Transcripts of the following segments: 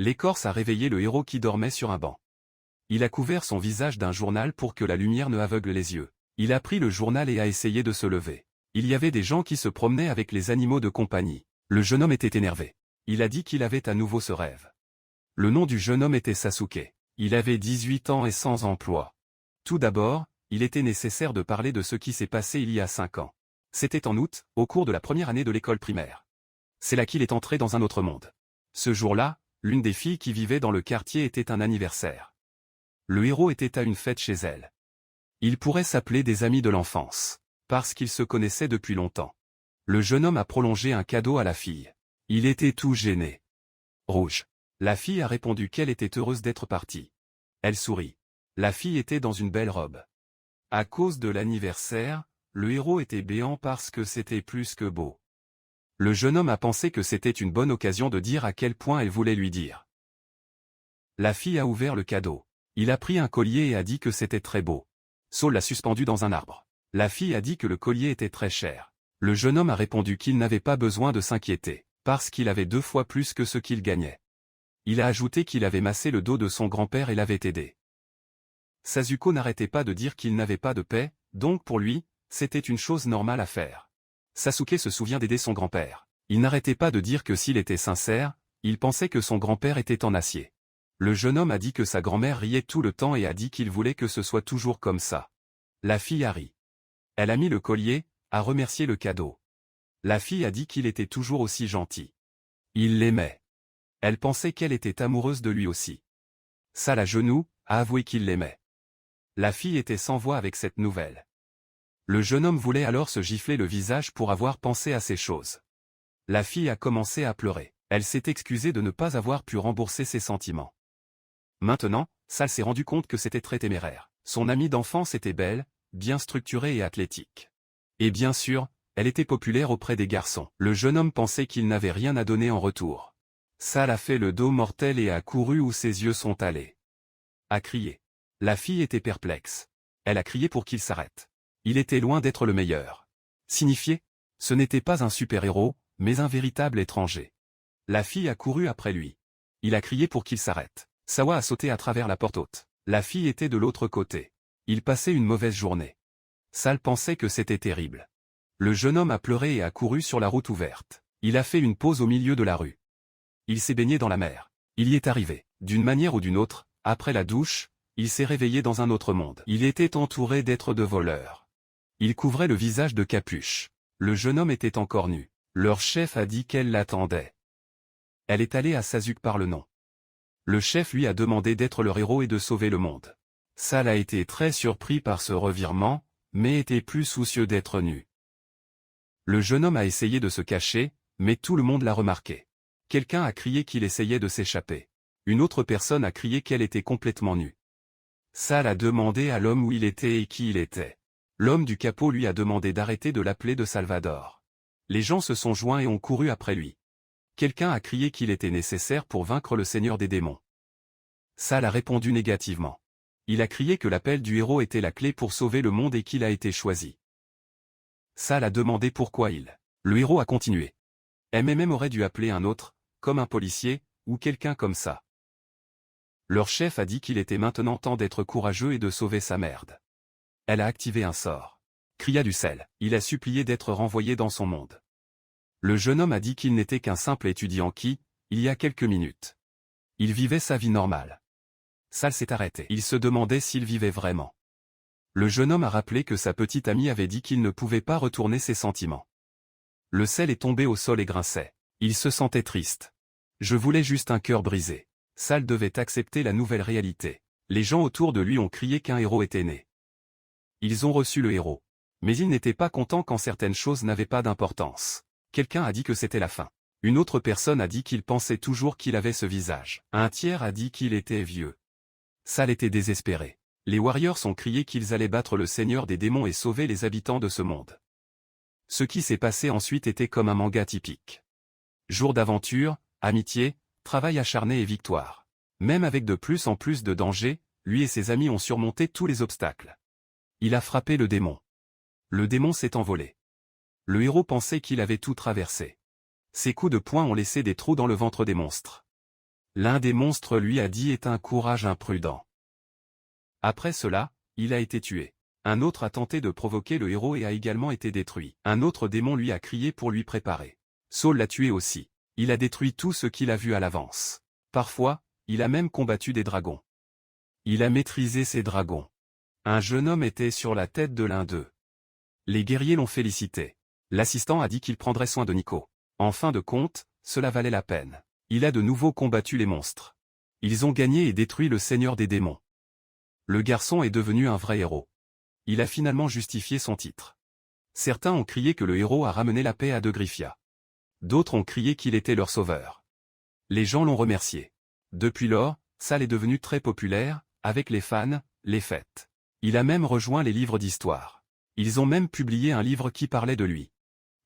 L'écorce a réveillé le héros qui dormait sur un banc. Il a couvert son visage d'un journal pour que la lumière ne aveugle les yeux. Il a pris le journal et a essayé de se lever. Il y avait des gens qui se promenaient avec les animaux de compagnie. Le jeune homme était énervé. Il a dit qu'il avait à nouveau ce rêve. Le nom du jeune homme était Sasuke. Il avait 18 ans et sans emploi. Tout d'abord, il était nécessaire de parler de ce qui s'est passé il y a 5 ans. C'était en août, au cours de la première année de l'école primaire. C'est là qu'il est entré dans un autre monde. Ce jour-là, l'une des filles qui vivait dans le quartier était un anniversaire. Le héros était à une fête chez elle. Ils pourraient s'appeler des amis de l'enfance, parce qu'ils se connaissaient depuis longtemps. Le jeune homme a prolongé un cadeau à la fille. Il était tout gêné. Rouge. La fille a répondu qu'elle était heureuse d'être partie. Elle sourit. La fille était dans une belle robe. À cause de l'anniversaire, le héros était béant parce que c'était plus que beau. Le jeune homme a pensé que c'était une bonne occasion de dire à quel point elle voulait lui dire. La fille a ouvert le cadeau. Il a pris un collier et a dit que c'était très beau. Saul l'a suspendu dans un arbre. La fille a dit que le collier était très cher. Le jeune homme a répondu qu'il n'avait pas besoin de s'inquiéter, parce qu'il avait 2 fois plus que ce qu'il gagnait. Il a ajouté qu'il avait massé le dos de son grand-père et l'avait aidé. Sasuke n'arrêtait pas de dire qu'il n'avait pas de paix, donc pour lui, c'était une chose normale à faire. Sasuke se souvient d'aider son grand-père. Il n'arrêtait pas de dire que s'il était sincère, il pensait que son grand-père était en acier. Le jeune homme a dit que sa grand-mère riait tout le temps et a dit qu'il voulait que ce soit toujours comme ça. La fille a ri. Elle a mis le collier, a remercié le cadeau. La fille a dit qu'il était toujours aussi gentil. Il l'aimait. Elle pensait qu'elle était amoureuse de lui aussi. Sal à genoux, a avoué qu'il l'aimait. La fille était sans voix avec cette nouvelle. Le jeune homme voulait alors se gifler le visage pour avoir pensé à ces choses. La fille a commencé à pleurer. Elle s'est excusée de ne pas avoir pu rembourser ses sentiments. Maintenant, Sal s'est rendu compte que c'était très téméraire. Son amie d'enfance était belle, bien structurée et athlétique. Et bien sûr, elle était populaire auprès des garçons. Le jeune homme pensait qu'il n'avait rien à donner en retour. Sal a fait le dos mortel et a couru où ses yeux sont allés. A crié. La fille était perplexe. Elle a crié pour qu'il s'arrête. Il était loin d'être le meilleur. Signifié, ce n'était pas un super-héros, mais un véritable étranger. La fille a couru après lui. Il a crié pour qu'il s'arrête. Sawa a sauté à travers la porte haute. La fille était de l'autre côté. Il passait une mauvaise journée. Sal pensait que c'était terrible. Le jeune homme a pleuré et a couru sur la route ouverte. Il a fait une pause au milieu de la rue. Il s'est baigné dans la mer. Il y est arrivé. D'une manière ou d'une autre, après la douche, il s'est réveillé dans un autre monde. Il était entouré d'êtres de voleurs. Il couvrait le visage de capuches. Le jeune homme était encore nu. Leur chef a dit qu'elle l'attendait. Elle est allée à Sasuke par le nom. Le chef lui a demandé d'être leur héros et de sauver le monde. Sal a été très surpris par ce revirement, mais était plus soucieux d'être nu. Le jeune homme a essayé de se cacher, mais tout le monde l'a remarqué. Quelqu'un a crié qu'il essayait de s'échapper. Une autre personne a crié qu'elle était complètement nue. Sal a demandé à l'homme où il était et qui il était. L'homme du capot lui a demandé d'arrêter de l'appeler de Salvador. Les gens se sont joints et ont couru après lui. Quelqu'un a crié qu'il était nécessaire pour vaincre le seigneur des démons. Sal a répondu négativement. Il a crié que l'appel du héros était la clé pour sauver le monde et qu'il a été choisi. Sal a demandé pourquoi il. Le héros a continué. MMM aurait dû appeler un autre, comme un policier, ou quelqu'un comme ça. Leur chef a dit qu'il était maintenant temps d'être courageux et de sauver sa merde. Elle a activé un sort. Cria du sel. Il a supplié d'être renvoyé dans son monde. Le jeune homme a dit qu'il n'était qu'un simple étudiant qui, il y a quelques minutes, il vivait sa vie normale. Sal s'est arrêté. Il se demandait s'il vivait vraiment. Le jeune homme a rappelé que sa petite amie avait dit qu'il ne pouvait pas retourner ses sentiments. Le sel est tombé au sol et grinçait. Il se sentait triste. Je voulais juste un cœur brisé. Sal devait accepter la nouvelle réalité. Les gens autour de lui ont crié qu'un héros était né. Ils ont reçu le héros. Mais ils n'étaient pas contents quand certaines choses n'avaient pas d'importance. Quelqu'un a dit que c'était la fin. Une autre personne a dit qu'il pensait toujours qu'il avait ce visage. Un tiers a dit qu'il était vieux. Sal était désespéré. Les Warriors ont crié qu'ils allaient battre le seigneur des démons et sauver les habitants de ce monde. Ce qui s'est passé ensuite était comme un manga typique. Jour d'aventure, amitié, travail acharné et victoire. Même avec de plus en plus de dangers, lui et ses amis ont surmonté tous les obstacles. Il a frappé le démon. Le démon s'est envolé. Le héros pensait qu'il avait tout traversé. Ses coups de poing ont laissé des trous dans le ventre des monstres. L'un des monstres lui a dit est un courage imprudent. Après cela, il a été tué. Un autre a tenté de provoquer le héros et a également été détruit. Un autre démon lui a crié pour lui préparer. Saul l'a tué aussi. Il a détruit tout ce qu'il a vu à l'avance. Parfois, il a même combattu des dragons. Il a maîtrisé ces dragons. Un jeune homme était sur la tête de l'un d'eux. Les guerriers l'ont félicité. L'assistant a dit qu'il prendrait soin de Nico. En fin de compte, cela valait la peine. Il a de nouveau combattu les monstres. Ils ont gagné et détruit le seigneur des démons. Le garçon est devenu un vrai héros. Il a finalement justifié son titre. Certains ont crié que le héros a ramené la paix à De Gryphia. D'autres ont crié qu'il était leur sauveur. Les gens l'ont remercié. Depuis lors, Saul est devenu très populaire, avec les fans, les fêtes. Il a même rejoint les livres d'histoire. Ils ont même publié un livre qui parlait de lui.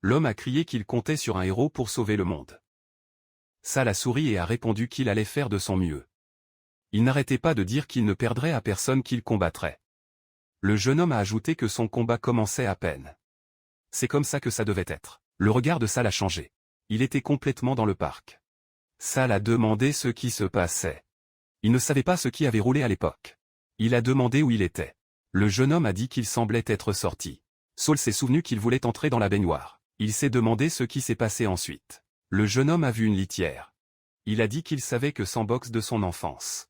L'homme a crié qu'il comptait sur un héros pour sauver le monde. Saul a souri et a répondu qu'il allait faire de son mieux. Il n'arrêtait pas de dire qu'il ne perdrait à personne qu'il combattrait. Le jeune homme a ajouté que son combat commençait à peine. C'est comme ça que ça devait être. Le regard de Saul a changé. Il était complètement dans le parc. Saul a demandé ce qui se passait. Il ne savait pas ce qui avait roulé à l'époque. Il a demandé où il était. Le jeune homme a dit qu'il semblait être sorti. Saul s'est souvenu qu'il voulait entrer dans la baignoire. Il s'est demandé ce qui s'est passé ensuite. Le jeune homme a vu une litière. Il a dit qu'il savait que sandbox de son enfance.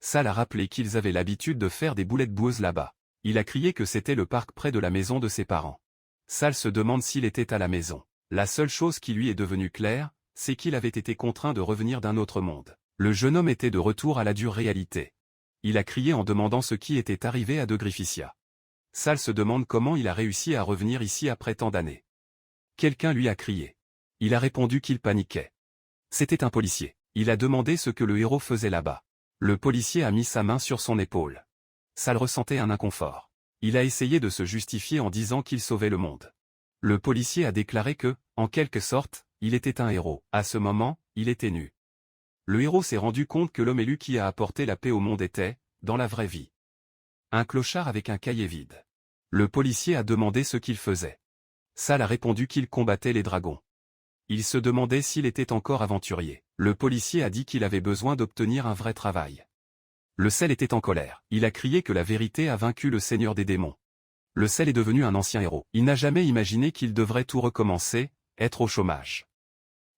Saul a rappelé qu'ils avaient l'habitude de faire des boulettes boueuses là-bas. Il a crié que c'était le parc près de la maison de ses parents. Saul se demande s'il était à la maison. La seule chose qui lui est devenue claire, c'est qu'il avait été contraint de revenir d'un autre monde. Le jeune homme était de retour à la dure réalité. Il a crié en demandant ce qui était arrivé à De Gryphia. Saul se demande comment il a réussi à revenir ici après tant d'années. Quelqu'un lui a crié. Il a répondu qu'il paniquait. C'était un policier. Il a demandé ce que le héros faisait là-bas. Le policier a mis sa main sur son épaule. Saul ressentait un inconfort. Il a essayé de se justifier en disant qu'il sauvait le monde. Le policier a déclaré que, en quelque sorte, il était un héros. À ce moment, il était nu. Le héros s'est rendu compte que l'homme élu qui a apporté la paix au monde était, dans la vraie vie, un clochard avec un cahier vide. Le policier a demandé ce qu'il faisait. Saul a répondu qu'il combattait les dragons. Il se demandait s'il était encore aventurier. Le policier a dit qu'il avait besoin d'obtenir un vrai travail. Le Saul était en colère. Il a crié que la vérité a vaincu le seigneur des démons. Le Saul est devenu un ancien héros. Il n'a jamais imaginé qu'il devrait tout recommencer, être au chômage.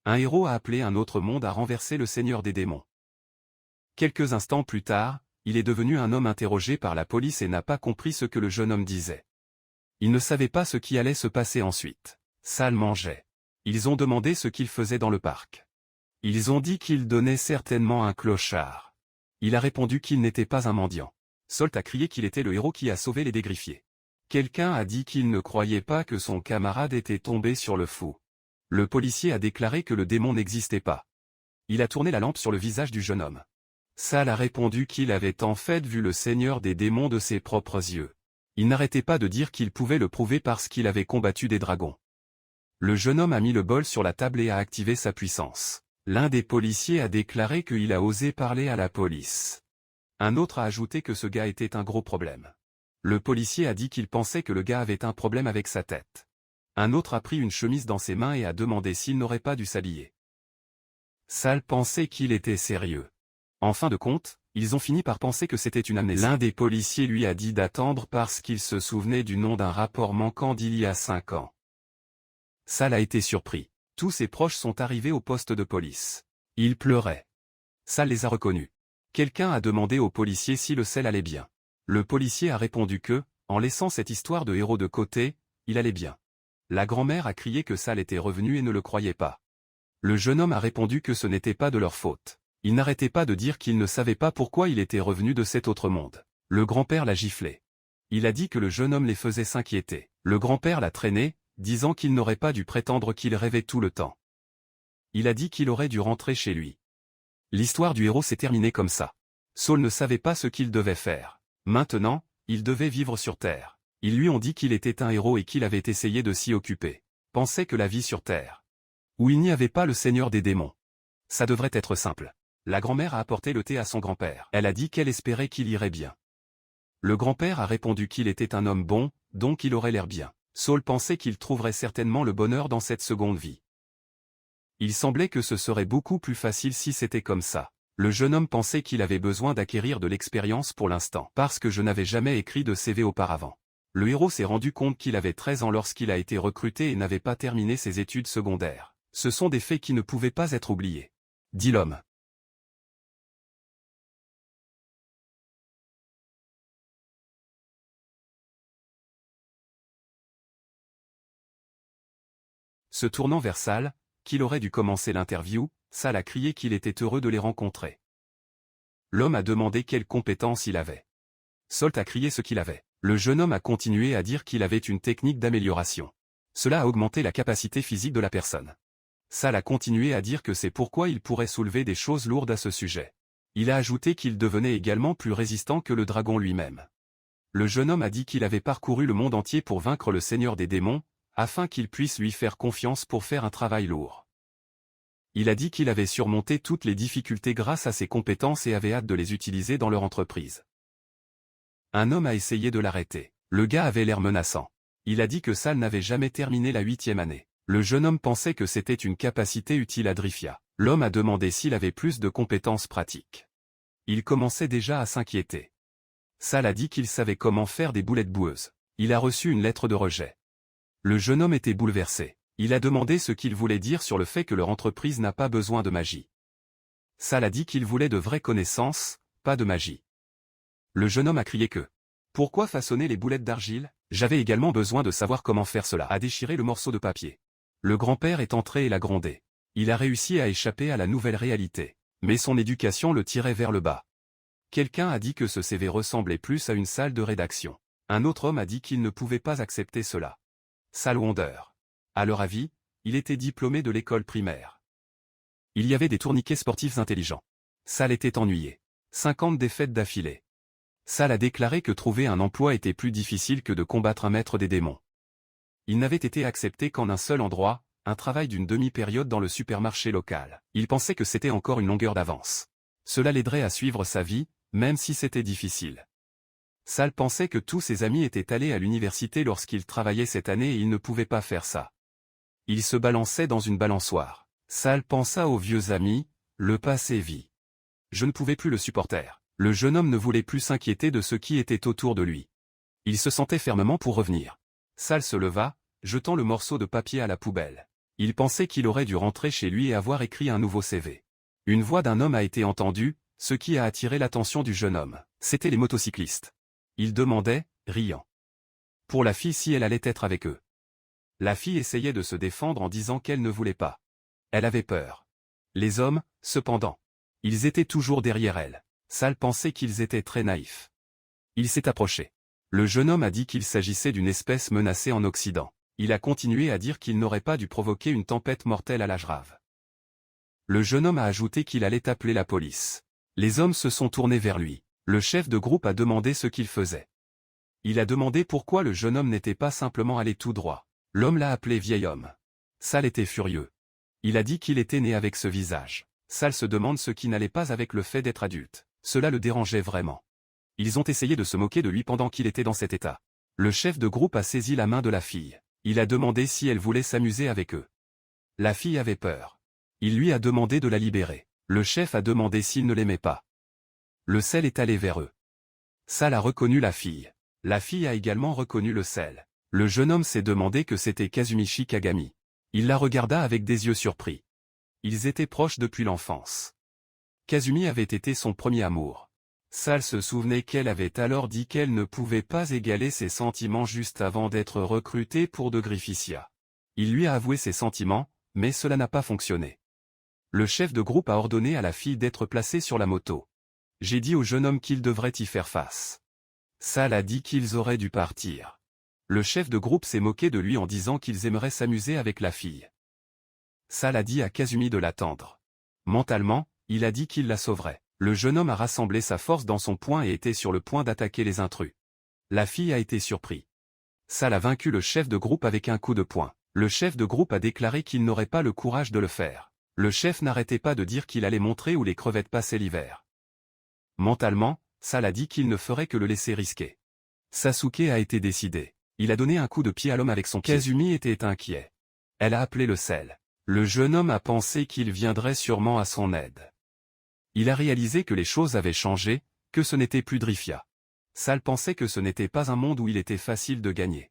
Un héros a appelé un autre monde à renverser le seigneur des démons. Quelques instants plus tard, il est devenu un homme interrogé par la police et n'a pas compris ce que le jeune homme disait. Il ne savait pas ce qui allait se passer ensuite. Saul mangeait. Ils ont demandé ce qu'il faisait dans le parc. Ils ont dit qu'il donnait certainement un clochard. Il a répondu qu'il n'était pas un mendiant. Saul a crié qu'il était le héros qui a sauvé les dégryphiers. Quelqu'un a dit qu'il ne croyait pas que son camarade était tombé sur le fou. Le policier a déclaré que le démon n'existait pas. Il a tourné la lampe sur le visage du jeune homme. Saul a répondu qu'il avait en fait vu le seigneur des démons de ses propres yeux. Il n'arrêtait pas de dire qu'il pouvait le prouver parce qu'il avait combattu des dragons. Le jeune homme a mis le bol sur la table et a activé sa puissance. L'un des policiers a déclaré qu'il a osé parler à la police. Un autre a ajouté que ce gars était un gros problème. Le policier a dit qu'il pensait que le gars avait un problème avec sa tête. Un autre a pris une chemise dans ses mains et a demandé s'il n'aurait pas dû s'habiller. Saul pensait qu'il était sérieux. En fin de compte, ils ont fini par penser que c'était une amnésie. L'un des policiers lui a dit d'attendre parce qu'il se souvenait du nom d'un rapport manquant d'il y a 5 ans. Saul a été surpris. Tous ses proches sont arrivés au poste de police. Ils pleuraient. Saul les a reconnus. Quelqu'un a demandé au policier si le Saul allait bien. Le policier a répondu que, en laissant cette histoire de héros de côté, il allait bien. La grand-mère a crié que Saul était revenu et ne le croyait pas. Le jeune homme a répondu que ce n'était pas de leur faute. Il n'arrêtait pas de dire qu'il ne savait pas pourquoi il était revenu de cet autre monde. Le grand-père l'a giflé. Il a dit que le jeune homme les faisait s'inquiéter. Le grand-père l'a traîné, disant qu'il n'aurait pas dû prétendre qu'il rêvait tout le temps. Il a dit qu'il aurait dû rentrer chez lui. L'histoire du héros s'est terminée comme ça. Saul ne savait pas ce qu'il devait faire. Maintenant, il devait vivre sur Terre. Ils lui ont dit qu'il était un héros et qu'il avait essayé de s'y occuper. Pensait que la vie sur Terre, où il n'y avait pas le seigneur des démons, ça devrait être simple. La grand-mère a apporté le thé à son grand-père. Elle a dit qu'elle espérait qu'il irait bien. Le grand-père a répondu qu'il était un homme bon, donc il aurait l'air bien. Saul pensait qu'il trouverait certainement le bonheur dans cette seconde vie. Il semblait que ce serait beaucoup plus facile si c'était comme ça. Le jeune homme pensait qu'il avait besoin d'acquérir de l'expérience pour l'instant, parce que je n'avais jamais écrit de CV auparavant. Le héros s'est rendu compte qu'il avait 13 ans lorsqu'il a été recruté et n'avait pas terminé ses études secondaires. Ce sont des faits qui ne pouvaient pas être oubliés, dit l'homme. Se tournant vers Sal, qu'il aurait dû commencer l'interview, Sal a crié qu'il était heureux de les rencontrer. L'homme a demandé quelles compétences il avait. Salt a crié ce qu'il avait. Le jeune homme a continué à dire qu'il avait une technique d'amélioration. Cela a augmenté la capacité physique de la personne. Sal a continué à dire que c'est pourquoi il pourrait soulever des choses lourdes à ce sujet. Il a ajouté qu'il devenait également plus résistant que le dragon lui-même. Le jeune homme a dit qu'il avait parcouru le monde entier pour vaincre le seigneur des démons, afin qu'il puisse lui faire confiance pour faire un travail lourd. Il a dit qu'il avait surmonté toutes les difficultés grâce à ses compétences et avait hâte de les utiliser dans leur entreprise. Un homme a essayé de l'arrêter. Le gars avait l'air menaçant. Il a dit que Sal n'avait jamais terminé la 8e année. Le jeune homme pensait que c'était une capacité utile à Drifia. L'homme a demandé s'il avait plus de compétences pratiques. Il commençait déjà à s'inquiéter. Sal a dit qu'il savait comment faire des boulettes boueuses. Il a reçu une lettre de rejet. Le jeune homme était bouleversé. Il a demandé ce qu'il voulait dire sur le fait que leur entreprise n'a pas besoin de magie. Sal a dit qu'il voulait de vraies connaissances, pas de magie. Le jeune homme a crié que « Pourquoi façonner les boulettes d'argile? J'avais également besoin de savoir comment faire cela. » A déchiré le morceau de papier. Le grand-père est entré et l'a grondé. Il a réussi à échapper à la nouvelle réalité. Mais son éducation le tirait vers le bas. Quelqu'un a dit que ce CV ressemblait plus à une salle de rédaction. Un autre homme a dit qu'il ne pouvait pas accepter cela. Sal Wonder. À leur avis, il était diplômé de l'école primaire. Il y avait des tourniquets sportifs intelligents. Sal était ennuyé. 50 défaites d'affilée. Sal a déclaré que trouver un emploi était plus difficile que de combattre un maître des démons. Il n'avait été accepté qu'en un seul endroit, un travail d'une demi-période dans le supermarché local. Il pensait que c'était encore une longueur d'avance. Cela l'aiderait à suivre sa vie, même si c'était difficile. Sal pensait que tous ses amis étaient allés à l'université lorsqu'il travaillait cette année et il ne pouvait pas faire ça. Il se balançait dans une balançoire. Sal pensa aux vieux amis, le passé vit. Je ne pouvais plus le supporter. Le jeune homme ne voulait plus s'inquiéter de ce qui était autour de lui. Il se sentait fermement pour revenir. Sal se leva, jetant le morceau de papier à la poubelle. Il pensait qu'il aurait dû rentrer chez lui et avoir écrit un nouveau CV. Une voix d'un homme a été entendue, ce qui a attiré l'attention du jeune homme. C'étaient les motocyclistes. Il demandait, riant. Pour la fille si elle allait être avec eux. La fille essayait de se défendre en disant qu'elle ne voulait pas. Elle avait peur. Les hommes, cependant. Ils étaient toujours derrière elle. Sal pensait qu'ils étaient très naïfs. Il s'est approché. Le jeune homme a dit qu'il s'agissait d'une espèce menacée en Occident. Il a continué à dire qu'il n'aurait pas dû provoquer une tempête mortelle à l'Ajrave. Le jeune homme a ajouté qu'il allait appeler la police. Les hommes se sont tournés vers lui. Le chef de groupe a demandé ce qu'il faisait. Il a demandé pourquoi le jeune homme n'était pas simplement allé tout droit. L'homme l'a appelé vieil homme. Sal était furieux. Il a dit qu'il était né avec ce visage. Sal se demande ce qui n'allait pas avec le fait d'être adulte. Cela le dérangeait vraiment. Ils ont essayé de se moquer de lui pendant qu'il était dans cet état. Le chef de groupe a saisi la main de la fille. Il a demandé si elle voulait s'amuser avec eux. La fille avait peur. Il lui a demandé de la libérer. Le chef a demandé s'il ne l'aimait pas. Le sel est allé vers eux. Sal a reconnu la fille. La fille a également reconnu le sel. Le jeune homme s'est demandé que c'était Kazumichi Kagami. Il la regarda avec des yeux surpris. Ils étaient proches depuis l'enfance. Kazumi avait été son premier amour. Sal se souvenait qu'elle avait alors dit qu'elle ne pouvait pas égaler ses sentiments juste avant d'être recrutée pour de Grifficia. Il lui a avoué ses sentiments, mais cela n'a pas fonctionné. Le chef de groupe a ordonné à la fille d'être placée sur la moto. J'ai dit au jeune homme qu'il devrait y faire face. Sal a dit qu'ils auraient dû partir. Le chef de groupe s'est moqué de lui en disant qu'ils aimeraient s'amuser avec la fille. Sal a dit à Kazumi de l'attendre. Mentalement, il a dit qu'il la sauverait. Le jeune homme a rassemblé sa force dans son poing et était sur le point d'attaquer les intrus. La fille a été surprise. Sal a vaincu le chef de groupe avec un coup de poing. Le chef de groupe a déclaré qu'il n'aurait pas le courage de le faire. Le chef n'arrêtait pas de dire qu'il allait montrer où les crevettes passaient l'hiver. Mentalement, Sal a dit qu'il ne ferait que le laisser risquer. Sasuke a été décidé. Il a donné un coup de pied à l'homme avec son pied. Kazumi était inquiet. Elle a appelé le sel. Le jeune homme a pensé qu'il viendrait sûrement à son aide. Il a réalisé que les choses avaient changé, que ce n'était plus Drifia. Sal pensait que ce n'était pas un monde où il était facile de gagner.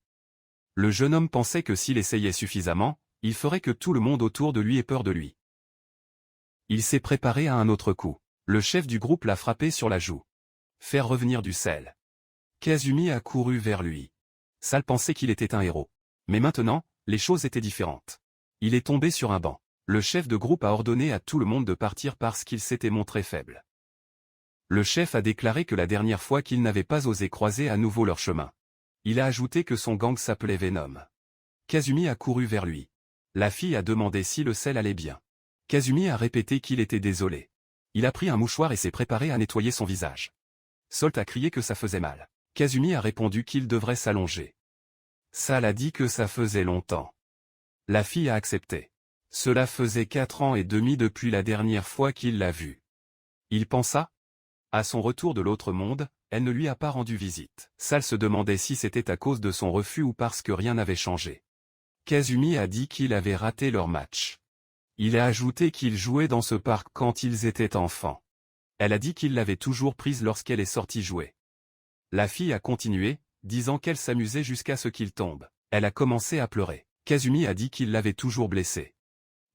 Le jeune homme pensait que s'il essayait suffisamment, il ferait que tout le monde autour de lui ait peur de lui. Il s'est préparé à un autre coup. Le chef du groupe l'a frappé sur la joue. Faire revenir du sel. Kazumi a couru vers lui. Sal pensait qu'il était un héros. Mais maintenant, les choses étaient différentes. Il est tombé sur un banc. Le chef de groupe a ordonné à tout le monde de partir parce qu'il s'était montré faible. Le chef a déclaré que la dernière fois qu'il n'avait pas osé croiser à nouveau leur chemin. Il a ajouté que son gang s'appelait Venom. Kazumi a couru vers lui. La fille a demandé si le sel allait bien. Kazumi a répété qu'il était désolé. Il a pris un mouchoir et s'est préparé à nettoyer son visage. Salt a crié que ça faisait mal. Kazumi a répondu qu'il devrait s'allonger. Sal a dit que ça faisait longtemps. La fille a accepté. Cela faisait 4 ans et demi depuis la dernière fois qu'il l'a vue. Il pensa. À son retour de l'autre monde, elle ne lui a pas rendu visite. Sal se demandait si c'était à cause de son refus ou parce que rien n'avait changé. Kazumi a dit qu'il avait raté leur match. Il a ajouté qu'ils jouaient dans ce parc quand ils étaient enfants. Elle a dit qu'il l'avait toujours prise lorsqu'elle est sortie jouer. La fille a continué, disant qu'elle s'amusait jusqu'à ce qu'il tombe. Elle a commencé à pleurer. Kazumi a dit qu'il l'avait toujours blessée.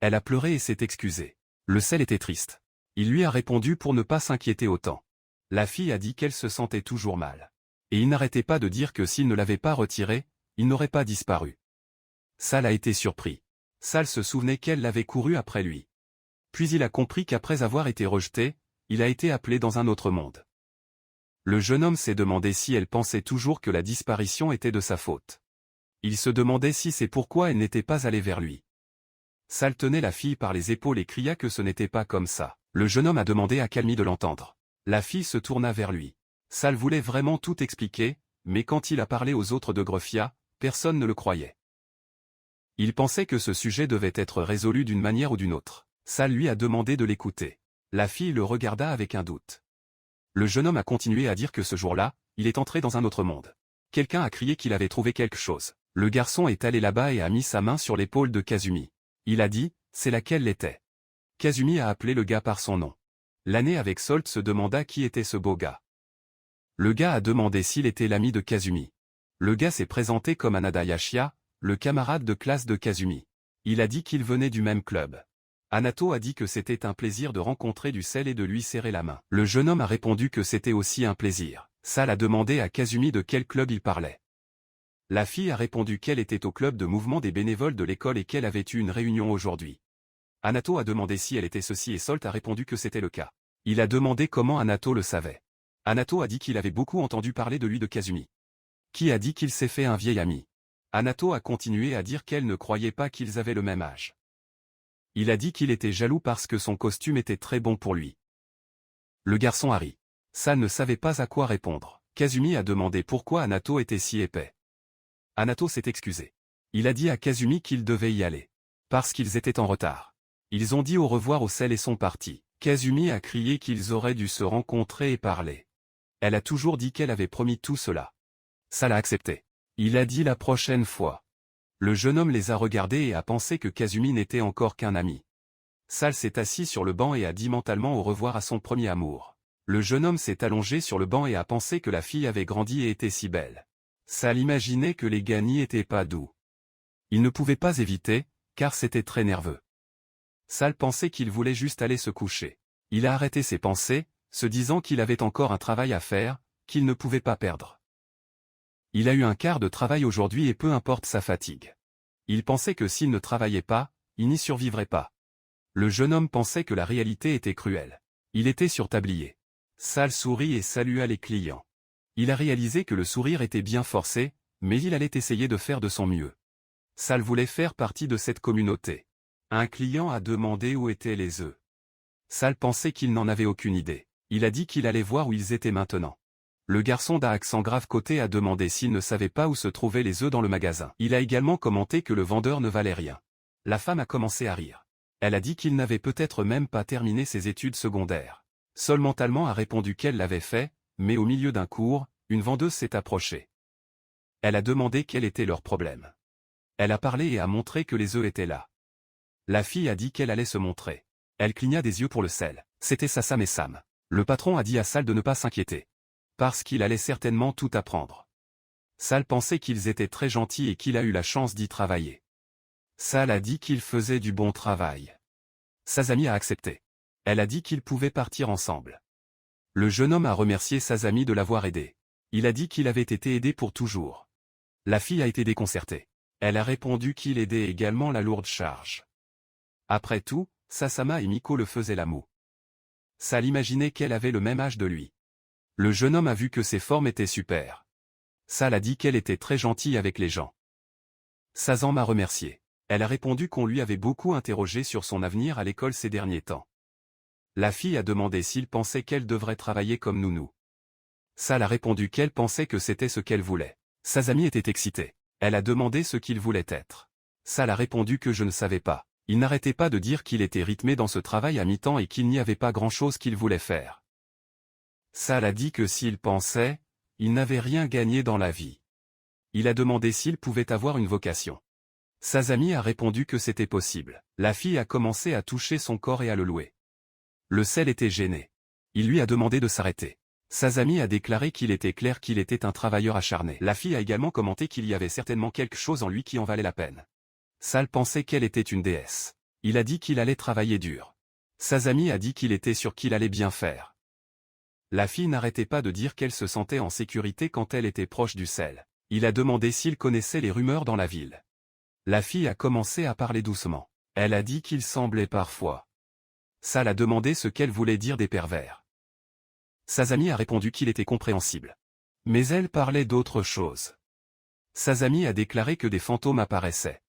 Elle a pleuré et s'est excusée. Le sel était triste. Il lui a répondu pour ne pas s'inquiéter autant. La fille a dit qu'elle se sentait toujours mal. Et il n'arrêtait pas de dire que s'il ne l'avait pas retiré, il n'aurait pas disparu. Sal a été surpris. Sal se souvenait qu'elle l'avait couru après lui. Puis il a compris qu'après avoir été rejeté, il a été appelé dans un autre monde. Le jeune homme s'est demandé si elle pensait toujours que la disparition était de sa faute. Il se demandait si c'est pourquoi elle n'était pas allée vers lui. Sal tenait la fille par les épaules et cria que ce n'était pas comme ça. Le jeune homme a demandé à Calmy de l'entendre. La fille se tourna vers lui. Sal voulait vraiment tout expliquer, mais quand il a parlé aux autres de Grufia, personne ne le croyait. Il pensait que ce sujet devait être résolu d'une manière ou d'une autre. Sal lui a demandé de l'écouter. La fille le regarda avec un doute. Le jeune homme a continué à dire que ce jour-là, il est entré dans un autre monde. Quelqu'un a crié qu'il avait trouvé quelque chose. Le garçon est allé là-bas et a mis sa main sur l'épaule de Kazumi. Il a dit, c'est laquelle l'était. Kazumi a appelé le gars par son nom. L'année avec Salt se demanda qui était ce beau gars. Le gars a demandé s'il était l'ami de Kazumi. Le gars s'est présenté comme Anada Yashia, le camarade de classe de Kazumi. Il a dit qu'il venait du même club. Anato a dit que c'était un plaisir de rencontrer du sel et de lui serrer la main. Le jeune homme a répondu que c'était aussi un plaisir. Sal a demandé à Kazumi de quel club il parlait. La fille a répondu qu'elle était au club de mouvement des bénévoles de l'école et qu'elle avait eu une réunion aujourd'hui. Anato a demandé si elle était ceci et Salt a répondu que c'était le cas. Il a demandé comment Anato le savait. Anato a dit qu'il avait beaucoup entendu parler de lui de Kazumi. Qui a dit qu'il s'est fait un vieil ami. Anato a continué à dire qu'elle ne croyait pas qu'ils avaient le même âge. Il a dit qu'il était jaloux parce que son costume était très bon pour lui. Le garçon a ri. Sal ne savait pas à quoi répondre. Kazumi a demandé pourquoi Anato était si épais. Anato s'est excusé. Il a dit à Kazumi qu'il devait y aller. Parce qu'ils étaient en retard. Ils ont dit au revoir au sel et sont partis. Kazumi a crié qu'ils auraient dû se rencontrer et parler. Elle a toujours dit qu'elle avait promis tout cela. Sal a accepté. Il a dit la prochaine fois. Le jeune homme les a regardés et a pensé que Kazumi n'était encore qu'un ami. Sal s'est assis sur le banc et a dit mentalement au revoir à son premier amour. Le jeune homme s'est allongé sur le banc et a pensé que la fille avait grandi et était si belle. Sal imaginait que les gars n'y étaient pas doux. Il ne pouvait pas éviter, car c'était très nerveux. Sal pensait qu'il voulait juste aller se coucher. Il a arrêté ses pensées, se disant qu'il avait encore un travail à faire, qu'il ne pouvait pas perdre. Il a eu un quart de travail aujourd'hui et peu importe sa fatigue. Il pensait que s'il ne travaillait pas, il n'y survivrait pas. Le jeune homme pensait que la réalité était cruelle. Il était sur tablier. Sal sourit et salua les clients. Il a réalisé que le sourire était bien forcé, mais il allait essayer de faire de son mieux. Sal voulait faire partie de cette communauté. Un client a demandé où étaient les œufs. Sal pensait qu'il n'en avait aucune idée. Il a dit qu'il allait voir où ils étaient maintenant. Le garçon d'un accent grave côté a demandé s'il ne savait pas où se trouvaient les œufs dans le magasin. Il a également commenté que le vendeur ne valait rien. La femme a commencé à rire. Elle a dit qu'il n'avait peut-être même pas terminé ses études secondaires. Sol mentalement a répondu qu'elle l'avait fait, mais au milieu d'un cours, une vendeuse s'est approchée. Elle a demandé quel était leur problème. Elle a parlé et a montré que les œufs étaient là. La fille a dit qu'elle allait se montrer. Elle cligna des yeux pour le sel. C'était Sassam et Sam. Le patron a dit à Sal de ne pas s'inquiéter. Parce qu'il allait certainement tout apprendre. Sal pensait qu'ils étaient très gentils et qu'il a eu la chance d'y travailler. Sal a dit qu'il faisait du bon travail. Sazami a accepté. Elle a dit qu'ils pouvaient partir ensemble. Le jeune homme a remercié Sazami de l'avoir aidé. Il a dit qu'il avait été aidé pour toujours. La fille a été déconcertée. Elle a répondu qu'il aidait également la lourde charge. Après tout, Sassama et Miko le faisaient la moue. Sal imaginait qu'elle avait le même âge de lui. Le jeune homme a vu que ses formes étaient super. Sal a dit qu'elle était très gentille avec les gens. Sazam m'a remercié. Elle a répondu qu'on lui avait beaucoup interrogé sur son avenir à l'école ces derniers temps. La fille a demandé s'il pensait qu'elle devrait travailler comme nounou. Sal a répondu qu'elle pensait que c'était ce qu'elle voulait. Sazami était excitée. Elle a demandé ce qu'il voulait être. Sal a répondu que je ne savais pas. Il n'arrêtait pas de dire qu'il était rythmé dans ce travail à mi-temps et qu'il n'y avait pas grand-chose qu'il voulait faire. Sal a dit que s'il pensait, il n'avait rien gagné dans la vie. Il a demandé s'il pouvait avoir une vocation. Sazami a répondu que c'était possible. La fille a commencé à toucher son corps et à le louer. Le sel était gêné. Il lui a demandé de s'arrêter. Sazami a déclaré qu'il était clair qu'il était un travailleur acharné. La fille a également commenté qu'il y avait certainement quelque chose en lui qui en valait la peine. Sal pensait qu'elle était une déesse. Il a dit qu'il allait travailler dur. Sazami a dit qu'il était sûr qu'il allait bien faire. La fille n'arrêtait pas de dire qu'elle se sentait en sécurité quand elle était proche du sel. Il a demandé s'il connaissait les rumeurs dans la ville. La fille a commencé à parler doucement. Elle a dit qu'il semblait parfois. Sal a demandé ce qu'elle voulait dire des pervers. Sazami a répondu qu'il était compréhensible. Mais elle parlait d'autre chose. Sazami a déclaré que des fantômes apparaissaient.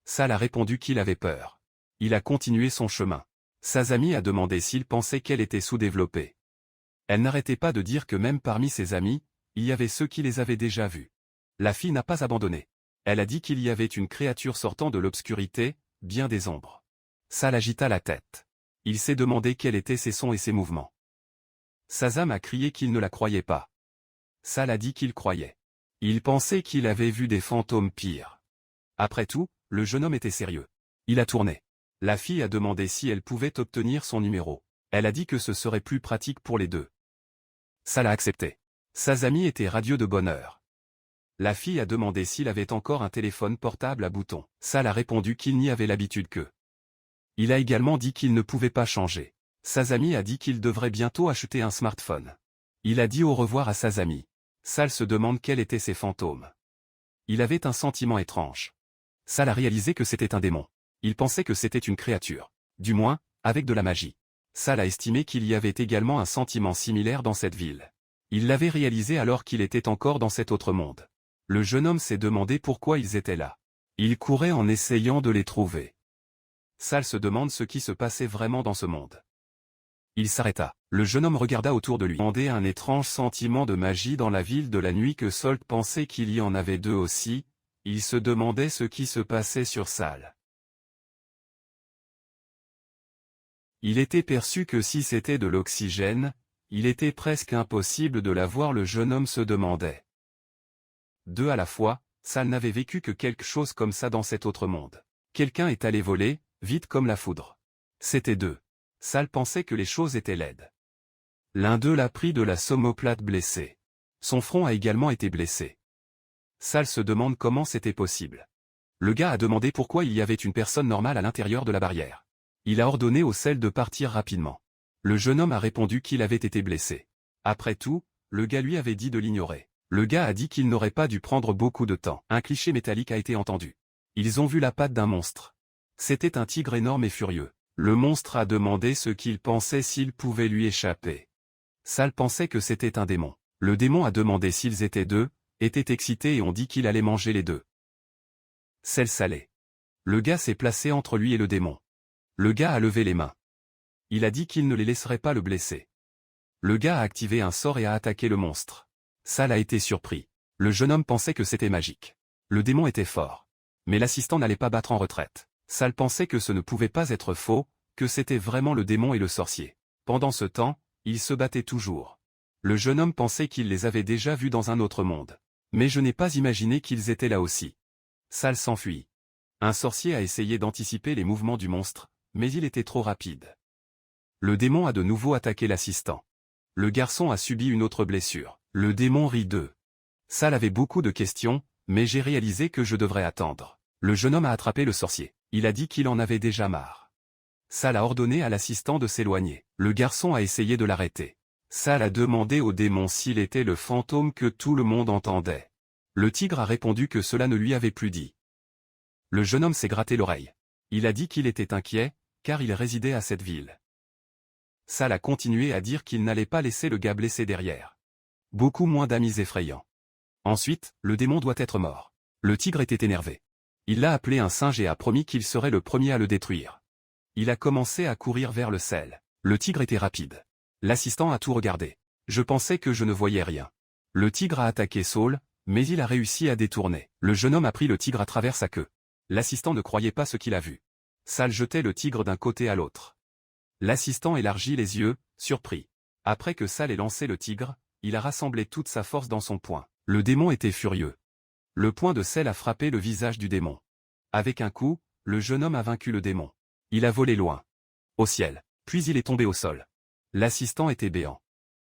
Sal a répondu qu'il avait peur. Il a continué son chemin. Sazami a demandé s'il pensait qu'elle était sous-développée. Elle n'arrêtait pas de dire que même parmi ses amis, il y avait ceux qui les avaient déjà vus. La fille n'a pas abandonné. Elle a dit qu'il y avait une créature sortant de l'obscurité, bien des ombres. Sal agita la tête. Il s'est demandé quels étaient ses sons et ses mouvements. Sazam a crié qu'il ne la croyait pas. Sal a dit qu'il croyait. Il pensait qu'il avait vu des fantômes pires. Après tout, le jeune homme était sérieux. Il a tourné. La fille a demandé si elle pouvait obtenir son numéro. Elle a dit que ce serait plus pratique pour les deux. Sal a accepté. Sazami était radieux de bonheur. La fille a demandé s'il avait encore un téléphone portable à boutons. Sal a répondu qu'il n'y avait l'habitude que. Il a également dit qu'il ne pouvait pas changer. Sazami a dit qu'il devrait bientôt acheter un smartphone. Il a dit au revoir à Sazami. Sal se demande quels étaient ces fantômes. Il avait un sentiment étrange. Sal a réalisé que c'était un démon. Il pensait que c'était une créature. Du moins, avec de la magie. Sal a estimé qu'il y avait également un sentiment similaire dans cette ville. Il l'avait réalisé alors qu'il était encore dans cet autre monde. Le jeune homme s'est demandé pourquoi ils étaient là. Il courait en essayant de les trouver. Sal se demande ce qui se passait vraiment dans ce monde. Il s'arrêta. Le jeune homme regarda autour de lui. Il demandait un étrange sentiment de magie dans la ville de la nuit que Salt pensait qu'il y en avait deux aussi. Il se demandait ce qui se passait sur Sal. Il était perçu que si c'était de l'oxygène, il était presque impossible de la voir. Le jeune homme se demandait. Deux à la fois, Sal n'avait vécu que quelque chose comme ça dans cet autre monde. Quelqu'un est allé voler, vite comme la foudre. C'était deux. Sal pensait que les choses étaient laides. L'un d'eux l'a pris de la omoplate blessé. Son front a également été blessé. Sal se demande comment c'était possible. Le gars a demandé pourquoi il y avait une personne normale à l'intérieur de la barrière. Il a ordonné au sel de partir rapidement. Le jeune homme a répondu qu'il avait été blessé. Après tout, le gars lui avait dit de l'ignorer. Le gars a dit qu'il n'aurait pas dû prendre beaucoup de temps. Un cliché métallique a été entendu. Ils ont vu la patte d'un monstre. C'était un tigre énorme et furieux. Le monstre a demandé ce qu'il pensait s'il pouvait lui échapper. Sal pensait que c'était un démon. Le démon a demandé s'ils étaient deux, était excité et on dit qu'il allait manger les deux. Sel salé. Le gars s'est placé entre lui et le démon. Le gars a levé les mains. Il a dit qu'il ne les laisserait pas le blesser. Le gars a activé un sort et a attaqué le monstre. Sal a été surpris. Le jeune homme pensait que c'était magique. Le démon était fort. Mais l'assistant n'allait pas battre en retraite. Sal pensait que ce ne pouvait pas être faux, que c'était vraiment le démon et le sorcier. Pendant ce temps, ils se battaient toujours. Le jeune homme pensait qu'il les avait déjà vus dans un autre monde. Mais je n'ai pas imaginé qu'ils étaient là aussi. Sal s'enfuit. Un sorcier a essayé d'anticiper les mouvements du monstre, mais il était trop rapide. Le démon a de nouveau attaqué l'assistant. Le garçon a subi une autre blessure. Le démon rit d'eux. Sal avait beaucoup de questions, mais j'ai réalisé que je devrais attendre. Le jeune homme a attrapé le sorcier. Il a dit qu'il en avait déjà marre. Sal a ordonné à l'assistant de s'éloigner. Le garçon a essayé de l'arrêter. Sal a demandé au démon s'il était le fantôme que tout le monde entendait. Le tigre a répondu que cela ne lui avait plus dit. Le jeune homme s'est gratté l'oreille. Il a dit qu'il était inquiet, car il résidait à cette ville. Sal a continué à dire qu'il n'allait pas laisser le gars blessé derrière. Beaucoup moins d'amis effrayants. Ensuite, le démon doit être mort. Le tigre était énervé. Il l'a appelé un singe et a promis qu'il serait le premier à le détruire. Il a commencé à courir vers le sel. Le tigre était rapide. L'assistant a tout regardé. Je pensais que je ne voyais rien. Le tigre a attaqué Saul, mais il a réussi à détourner. Le jeune homme a pris le tigre à travers sa queue. L'assistant ne croyait pas ce qu'il a vu. Sal jetait le tigre d'un côté à l'autre. L'assistant élargit les yeux, surpris. Après que Sal ait lancé le tigre, il a rassemblé toute sa force dans son poing. Le démon était furieux. Le poing de Sal a frappé le visage du démon. Avec un coup, le jeune homme a vaincu le démon. Il a volé loin. Au ciel. Puis il est tombé au sol. L'assistant était béant.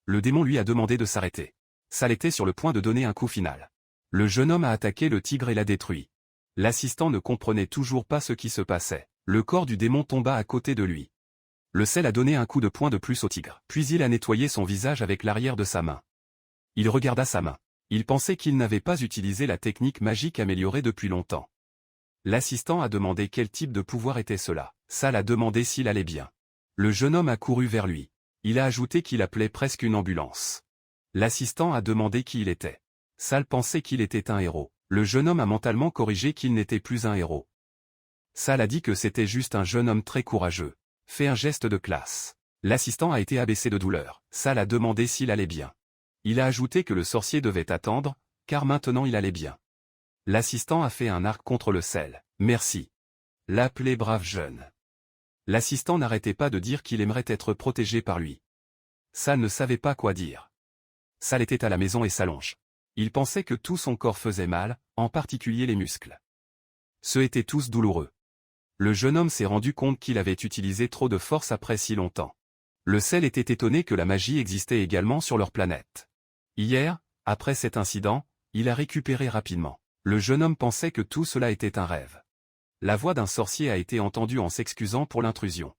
Le démon lui a demandé de s'arrêter. Sal était sur le point de donner un coup final. Le jeune homme a attaqué le tigre et l'a détruit. L'assistant ne comprenait toujours pas ce qui se passait. Le corps du démon tomba à côté de lui. Le sel a donné un coup de poing de plus au tigre. Puis il a nettoyé son visage avec l'arrière de sa main. Il regarda sa main. Il pensait qu'il n'avait pas utilisé la technique magique améliorée depuis longtemps. L'assistant a demandé quel type de pouvoir était cela. Sal a demandé s'il allait bien. Le jeune homme a couru vers lui. Il a ajouté qu'il appelait presque une ambulance. L'assistant a demandé qui il était. Sal pensait qu'il était un héros. Le jeune homme a mentalement corrigé qu'il n'était plus un héros. Sal a dit que c'était juste un jeune homme très courageux. Fait un geste de classe. L'assistant a été abaissé de douleur. Sal a demandé s'il allait bien. Il a ajouté que le sorcier devait attendre, car maintenant il allait bien. L'assistant a fait un arc contre le sel. Merci. L'appelé brave jeune. L'assistant n'arrêtait pas de dire qu'il aimerait être protégé par lui. Sal ne savait pas quoi dire. Sal était à la maison et s'allonge. Il pensait que tout son corps faisait mal, en particulier les muscles. Ceux étaient tous douloureux. Le jeune homme s'est rendu compte qu'il avait utilisé trop de force après si longtemps. Le sel était étonné que la magie existait également sur leur planète. Hier, après cet incident, il a récupéré rapidement. Le jeune homme pensait que tout cela était un rêve. La voix d'un sorcier a été entendue en s'excusant pour l'intrusion.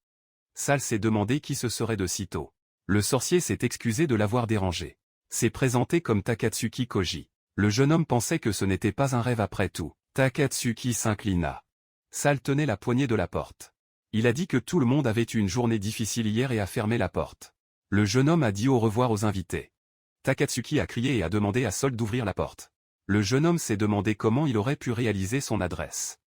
Sal s'est demandé qui ce serait de sitôt. Le sorcier s'est excusé de l'avoir dérangé. S'est présenté comme Takatsuki Koji. Le jeune homme pensait que ce n'était pas un rêve après tout. Takatsuki s'inclina. Sal tenait la poignée de la porte. Il a dit que tout le monde avait eu une journée difficile hier et a fermé la porte. Le jeune homme a dit au revoir aux invités. Takatsuki a crié et a demandé à Sol d'ouvrir la porte. Le jeune homme s'est demandé comment il aurait pu réaliser son adresse.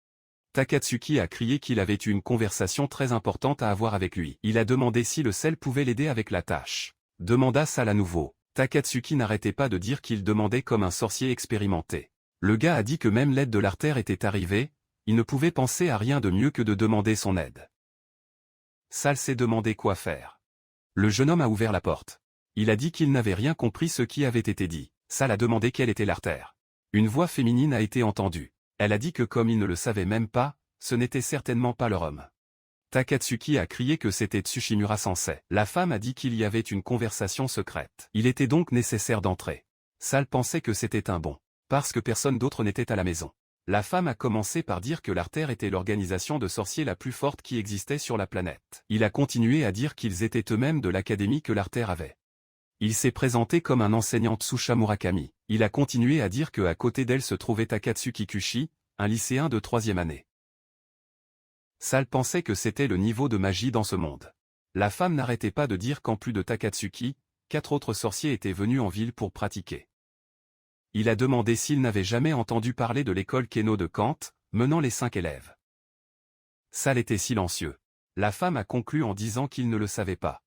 Takatsuki a crié qu'il avait eu une conversation très importante à avoir avec lui. Il a demandé si le sel pouvait l'aider avec la tâche. Demanda Sal à nouveau. Takatsuki n'arrêtait pas de dire qu'il demandait comme un sorcier expérimenté. Le gars a dit que même l'aide de l'artère était arrivée, il ne pouvait penser à rien de mieux que de demander son aide. Sal s'est demandé quoi faire. Le jeune homme a ouvert la porte. Il a dit qu'il n'avait rien compris ce qui avait été dit. Sal a demandé quelle était l'artère. Une voix féminine a été entendue. Elle a dit que comme il ne le savait même pas, ce n'était certainement pas leur homme. Takatsuki a crié que c'était Tsushimura Sensei. La femme a dit qu'il y avait une conversation secrète. Il était donc nécessaire d'entrer. Sal pensait que c'était un bon. Parce que personne d'autre n'était à la maison. La femme a commencé par dire que l'Artère était l'organisation de sorciers la plus forte qui existait sur la planète. Il a continué à dire qu'ils étaient eux-mêmes de l'académie que l'Artère avait. Il s'est présenté comme un enseignant Tsusha Murakami. Il a continué à dire que à côté d'elle se trouvait Takatsuki Kushi, un lycéen de 3e année. Sal pensait que c'était le niveau de magie dans ce monde. La femme n'arrêtait pas de dire qu'en plus de Takatsuki, 4 autres sorciers étaient venus en ville pour pratiquer. Il a demandé s'il n'avait jamais entendu parler de l'école Keno de Kant, menant les 5 élèves. Sal était silencieux. La femme a conclu en disant qu'il ne le savait pas.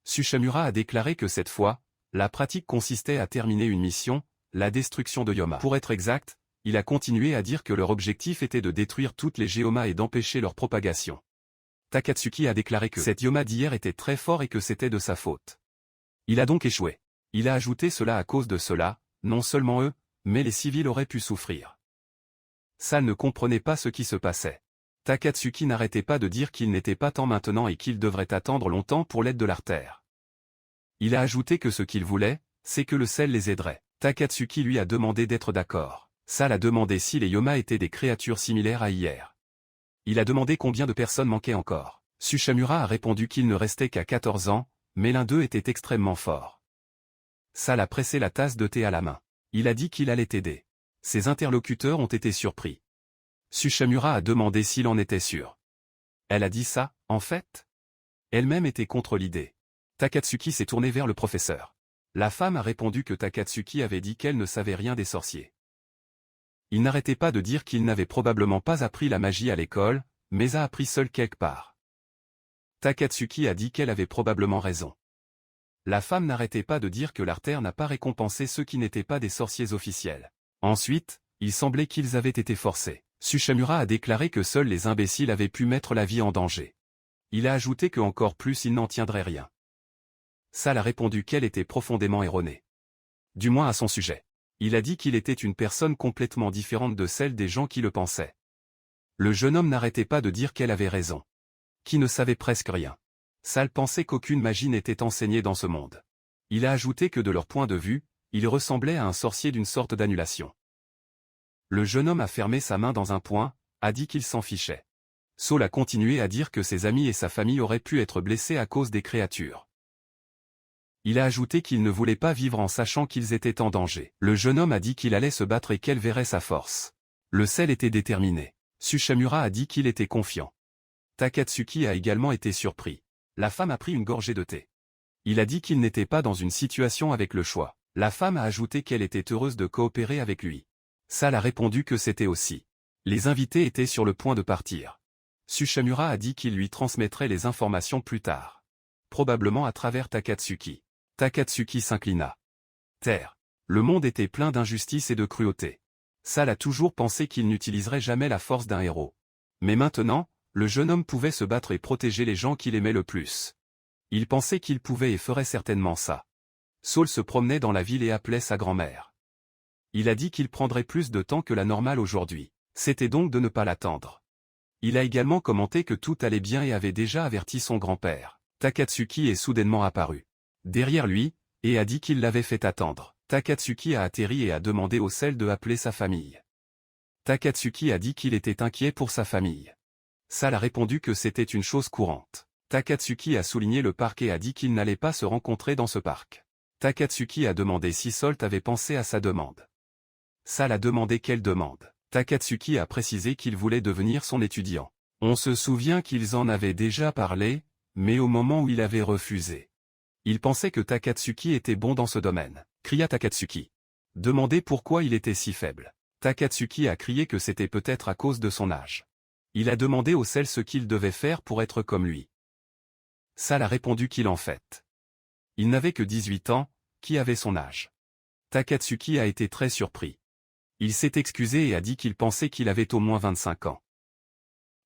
Tsushimura a déclaré que cette fois, la pratique consistait à terminer une mission, la destruction de Yoma. Pour être exact, il a continué à dire que leur objectif était de détruire toutes les Géomas et d'empêcher leur propagation. Takatsuki a déclaré que cette Yoma d'hier était très fort et que c'était de sa faute. Il a donc échoué. Il a ajouté cela à cause de cela, non seulement eux, mais les civils auraient pu souffrir. Sal ne comprenait pas ce qui se passait. Takatsuki n'arrêtait pas de dire qu'il n'était pas temps maintenant et qu'il devrait attendre longtemps pour l'aide de l'artère. Il a ajouté que ce qu'il voulait, c'est que le sel les aiderait. Takatsuki lui a demandé d'être d'accord. Sal a demandé si les Yoma étaient des créatures similaires à hier. Il a demandé combien de personnes manquaient encore. Sushamura a répondu qu'il ne restait qu'à 14 ans, mais l'un d'eux était extrêmement fort. Sal a pressé la tasse de thé à la main. Il a dit qu'il allait aider. Ses interlocuteurs ont été surpris. Sushamura a demandé s'il en était sûr. Elle a dit ça, en fait. Elle-même était contre l'idée. Takatsuki s'est tourné vers le professeur. La femme a répondu que Takatsuki avait dit qu'elle ne savait rien des sorciers. Il n'arrêtait pas de dire qu'il n'avait probablement pas appris la magie à l'école, mais a appris seul quelque part. Takatsuki a dit qu'elle avait probablement raison. La femme n'arrêtait pas de dire que l'artère n'a pas récompensé ceux qui n'étaient pas des sorciers officiels. Ensuite, il semblait qu'ils avaient été forcés. Sushamura a déclaré que seuls les imbéciles avaient pu mettre la vie en danger. Il a ajouté que encore plus il n'en tiendrait rien. Sal a répondu qu'elle était profondément erronée. Du moins à son sujet. Il a dit qu'il était une personne complètement différente de celle des gens qui le pensaient. Le jeune homme n'arrêtait pas de dire qu'elle avait raison. Qui ne savait presque rien. Sal pensait qu'aucune magie n'était enseignée dans ce monde. Il a ajouté que de leur point de vue, il ressemblait à un sorcier d'une sorte d'annulation. Le jeune homme a fermé sa main dans un poing, a dit qu'il s'en fichait. Saul a continué à dire que ses amis et sa famille auraient pu être blessés à cause des créatures. Il a ajouté qu'il ne voulait pas vivre en sachant qu'ils étaient en danger. Le jeune homme a dit qu'il allait se battre et qu'elle verrait sa force. Le sel était déterminé. Sushamura a dit qu'il était confiant. Takatsuki a également été surpris. La femme a pris une gorgée de thé. Il a dit qu'il n'était pas dans une situation avec le choix. La femme a ajouté qu'elle était heureuse de coopérer avec lui. Sal a répondu que c'était aussi. Les invités étaient sur le point de partir. Sushamura a dit qu'il lui transmettrait les informations plus tard. Probablement à travers Takatsuki. Takatsuki s'inclina. Terre. Le monde était plein d'injustice et de cruauté. Sal a toujours pensé qu'il n'utiliserait jamais la force d'un héros. Mais maintenant, le jeune homme pouvait se battre et protéger les gens qu'il aimait le plus. Il pensait qu'il pouvait et ferait certainement ça. Saul se promenait dans la ville et appelait sa grand-mère. Il a dit qu'il prendrait plus de temps que la normale aujourd'hui. C'était donc de ne pas l'attendre. Il a également commenté que tout allait bien et avait déjà averti son grand-père. Takatsuki est soudainement apparu derrière lui, et a dit qu'il l'avait fait attendre. Takatsuki a atterri et a demandé au sel de appeler sa famille. Takatsuki a dit qu'il était inquiet pour sa famille. Sal a répondu que c'était une chose courante. Takatsuki a souligné le parc et a dit qu'ils n'allaient pas se rencontrer dans ce parc. Takatsuki a demandé si Salt avait pensé à sa demande. Sal a demandé quelle demande. Takatsuki a précisé qu'il voulait devenir son étudiant. On se souvient qu'ils en avaient déjà parlé, mais au moment où il avait refusé. Il pensait que Takatsuki était bon dans ce domaine. Cria Takatsuki. Demandez pourquoi il était si faible. Takatsuki a crié que c'était peut-être à cause de son âge. Il a demandé au sel ce qu'il devait faire pour être comme lui. Sal a répondu qu'il en fait. Il n'avait que 18 ans, qui avait son âge. Takatsuki a été très surpris. Il s'est excusé et a dit qu'il pensait qu'il avait au moins 25 ans.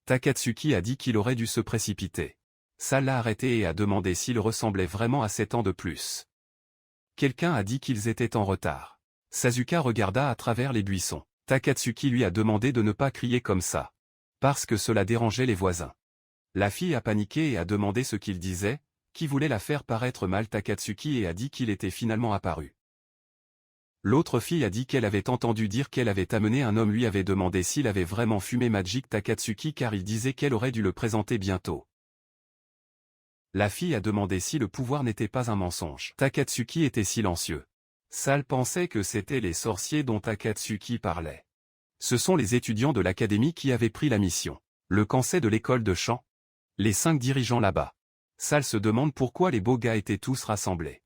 Takatsuki a dit qu'il aurait dû se précipiter. Sal l'a arrêté et a demandé s'il ressemblait vraiment à 7 ans de plus. Quelqu'un a dit qu'ils étaient en retard. Sasuka regarda à travers les buissons. Takatsuki lui a demandé de ne pas crier comme ça. Parce que cela dérangeait les voisins. La fille a paniqué et a demandé ce qu'il disait, qui voulait la faire paraître mal Takatsuki et a dit qu'il était finalement apparu. L'autre fille a dit qu'elle avait entendu dire qu'elle avait amené un homme lui avait demandé s'il avait vraiment fumé Magic Takatsuki car il disait qu'elle aurait dû le présenter bientôt. La fille a demandé si le pouvoir n'était pas un mensonge. Takatsuki était silencieux. Sal pensait que c'étaient les sorciers dont Takatsuki parlait. Ce sont les étudiants de l'académie qui avaient pris la mission. Le cancet de l'école de chant. Les 5 dirigeants là-bas. Sal se demande pourquoi les beaux gars étaient tous rassemblés.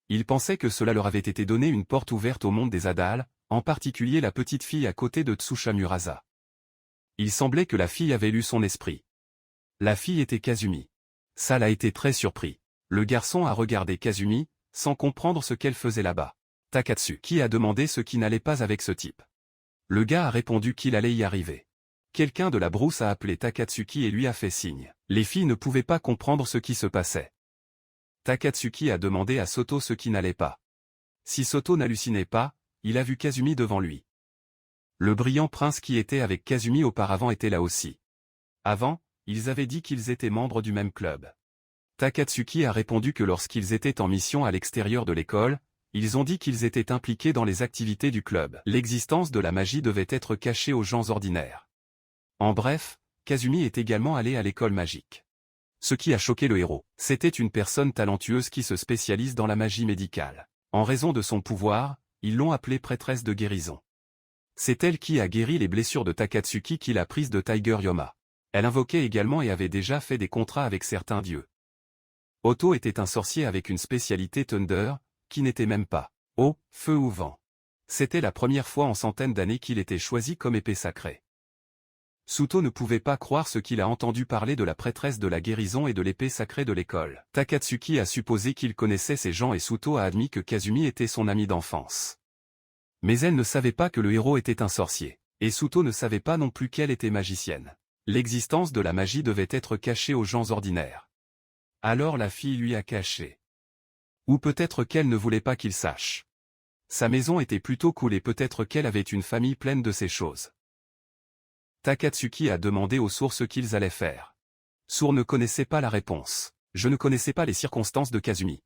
Il pensait que cela leur avait été donné une porte ouverte au monde des Adals, en particulier la petite fille à côté de Tsusha Murasa. Il semblait que la fille avait lu son esprit. La fille était Kazumi. Sal a été très surpris. Le garçon a regardé Kazumi, sans comprendre ce qu'elle faisait là-bas. Takatsuki a demandé ce qui n'allait pas avec ce type. Le gars a répondu qu'il allait y arriver. Quelqu'un de la brousse a appelé Takatsuki et lui a fait signe. Les filles ne pouvaient pas comprendre ce qui se passait. Takatsuki a demandé à Soto ce qui n'allait pas. Si Soto n'hallucinait pas, il a vu Kazumi devant lui. Le brillant prince qui était avec Kazumi auparavant était là aussi. Avant, ils avaient dit qu'ils étaient membres du même club. Takatsuki a répondu que lorsqu'ils étaient en mission à l'extérieur de l'école, ils ont dit qu'ils étaient impliqués dans les activités du club. L'existence de la magie devait être cachée aux gens ordinaires. En bref, Kazumi est également allé à l'école magique. Ce qui a choqué le héros, c'était une personne talentueuse qui se spécialise dans la magie médicale. En raison de son pouvoir, ils l'ont appelée prêtresse de guérison. C'est elle qui a guéri les blessures de Takatsuki qu'il a prises de Tiger Yoma. Elle invoquait également et avait déjà fait des contrats avec certains dieux. Otto était un sorcier avec une spécialité Thunder, qui n'était même pas eau, feu ou vent. C'était la première fois en centaines d'années qu'il était choisi comme épée sacrée. Suto ne pouvait pas croire ce qu'il a entendu parler de la prêtresse de la guérison et de l'épée sacrée de l'école. Takatsuki a supposé qu'il connaissait ces gens et Suto a admis que Kazumi était son ami d'enfance. Mais elle ne savait pas que le héros était un sorcier, et Suto ne savait pas non plus qu'elle était magicienne. L'existence de la magie devait être cachée aux gens ordinaires. Alors la fille lui a caché. Ou peut-être qu'elle ne voulait pas qu'il sache. Sa maison était plutôt cool et peut-être qu'elle avait une famille pleine de ces choses. Takatsuki a demandé aux sourds ce qu'ils allaient faire. Sourd ne connaissait pas la réponse. Je ne connaissais pas les circonstances de Kazumi.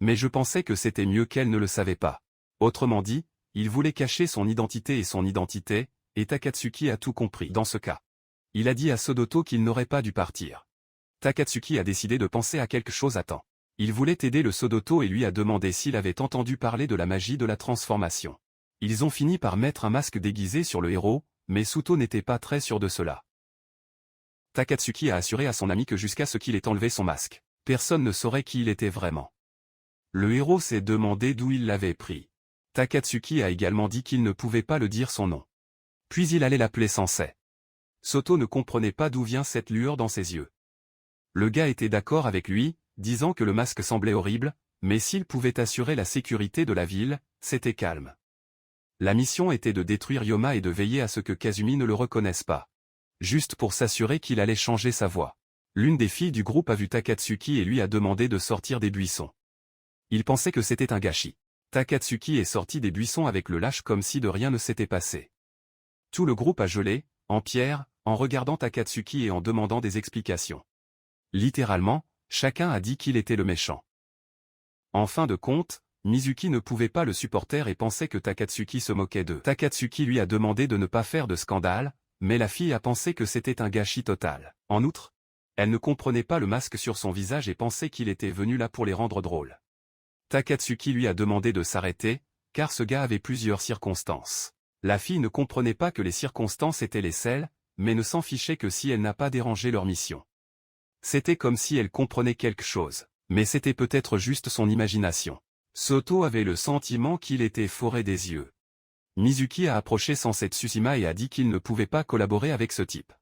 Mais je pensais que c'était mieux qu'elle ne le savait pas. Autrement dit, il voulait cacher son identité, et Takatsuki a tout compris dans ce cas. Il a dit à Sodoto qu'il n'aurait pas dû partir. Takatsuki a décidé de penser à quelque chose à temps. Il voulait aider le Sodoto et lui a demandé s'il avait entendu parler de la magie de la transformation. Ils ont fini par mettre un masque déguisé sur le héros, mais Suto n'était pas très sûr de cela. Takatsuki a assuré à son ami que jusqu'à ce qu'il ait enlevé son masque, personne ne saurait qui il était vraiment. Le héros s'est demandé d'où il l'avait pris. Takatsuki a également dit qu'il ne pouvait pas le dire son nom. Puis il allait l'appeler Sensei. Soto ne comprenait pas d'où vient cette lueur dans ses yeux. Le gars était d'accord avec lui, disant que le masque semblait horrible, mais s'il pouvait assurer la sécurité de la ville, c'était calme. La mission était de détruire Yoma et de veiller à ce que Kazumi ne le reconnaisse pas. Juste pour s'assurer qu'il allait changer sa voix. L'une des filles du groupe a vu Takatsuki et lui a demandé de sortir des buissons. Il pensait que c'était un gâchis. Takatsuki est sorti des buissons avec le lâche comme si de rien ne s'était passé. Tout le groupe a gelé, en pierre, en regardant Takatsuki et en demandant des explications. Littéralement, chacun a dit qu'il était le méchant. En fin de compte, Mizuki ne pouvait pas le supporter et pensait que Takatsuki se moquait d'eux. Takatsuki lui a demandé de ne pas faire de scandale, mais la fille a pensé que c'était un gâchis total. En outre, elle ne comprenait pas le masque sur son visage et pensait qu'il était venu là pour les rendre drôles. Takatsuki lui a demandé de s'arrêter, car ce gars avait plusieurs circonstances. La fille ne comprenait pas que les circonstances étaient les celles, mais ne s'en fichait que si elle n'a pas dérangé leur mission. C'était comme si elle comprenait quelque chose, mais c'était peut-être juste son imagination. Soto avait le sentiment qu'il était foré des yeux. Mizuki a approché Sensei Tsushima et a dit qu'il ne pouvait pas collaborer avec ce type.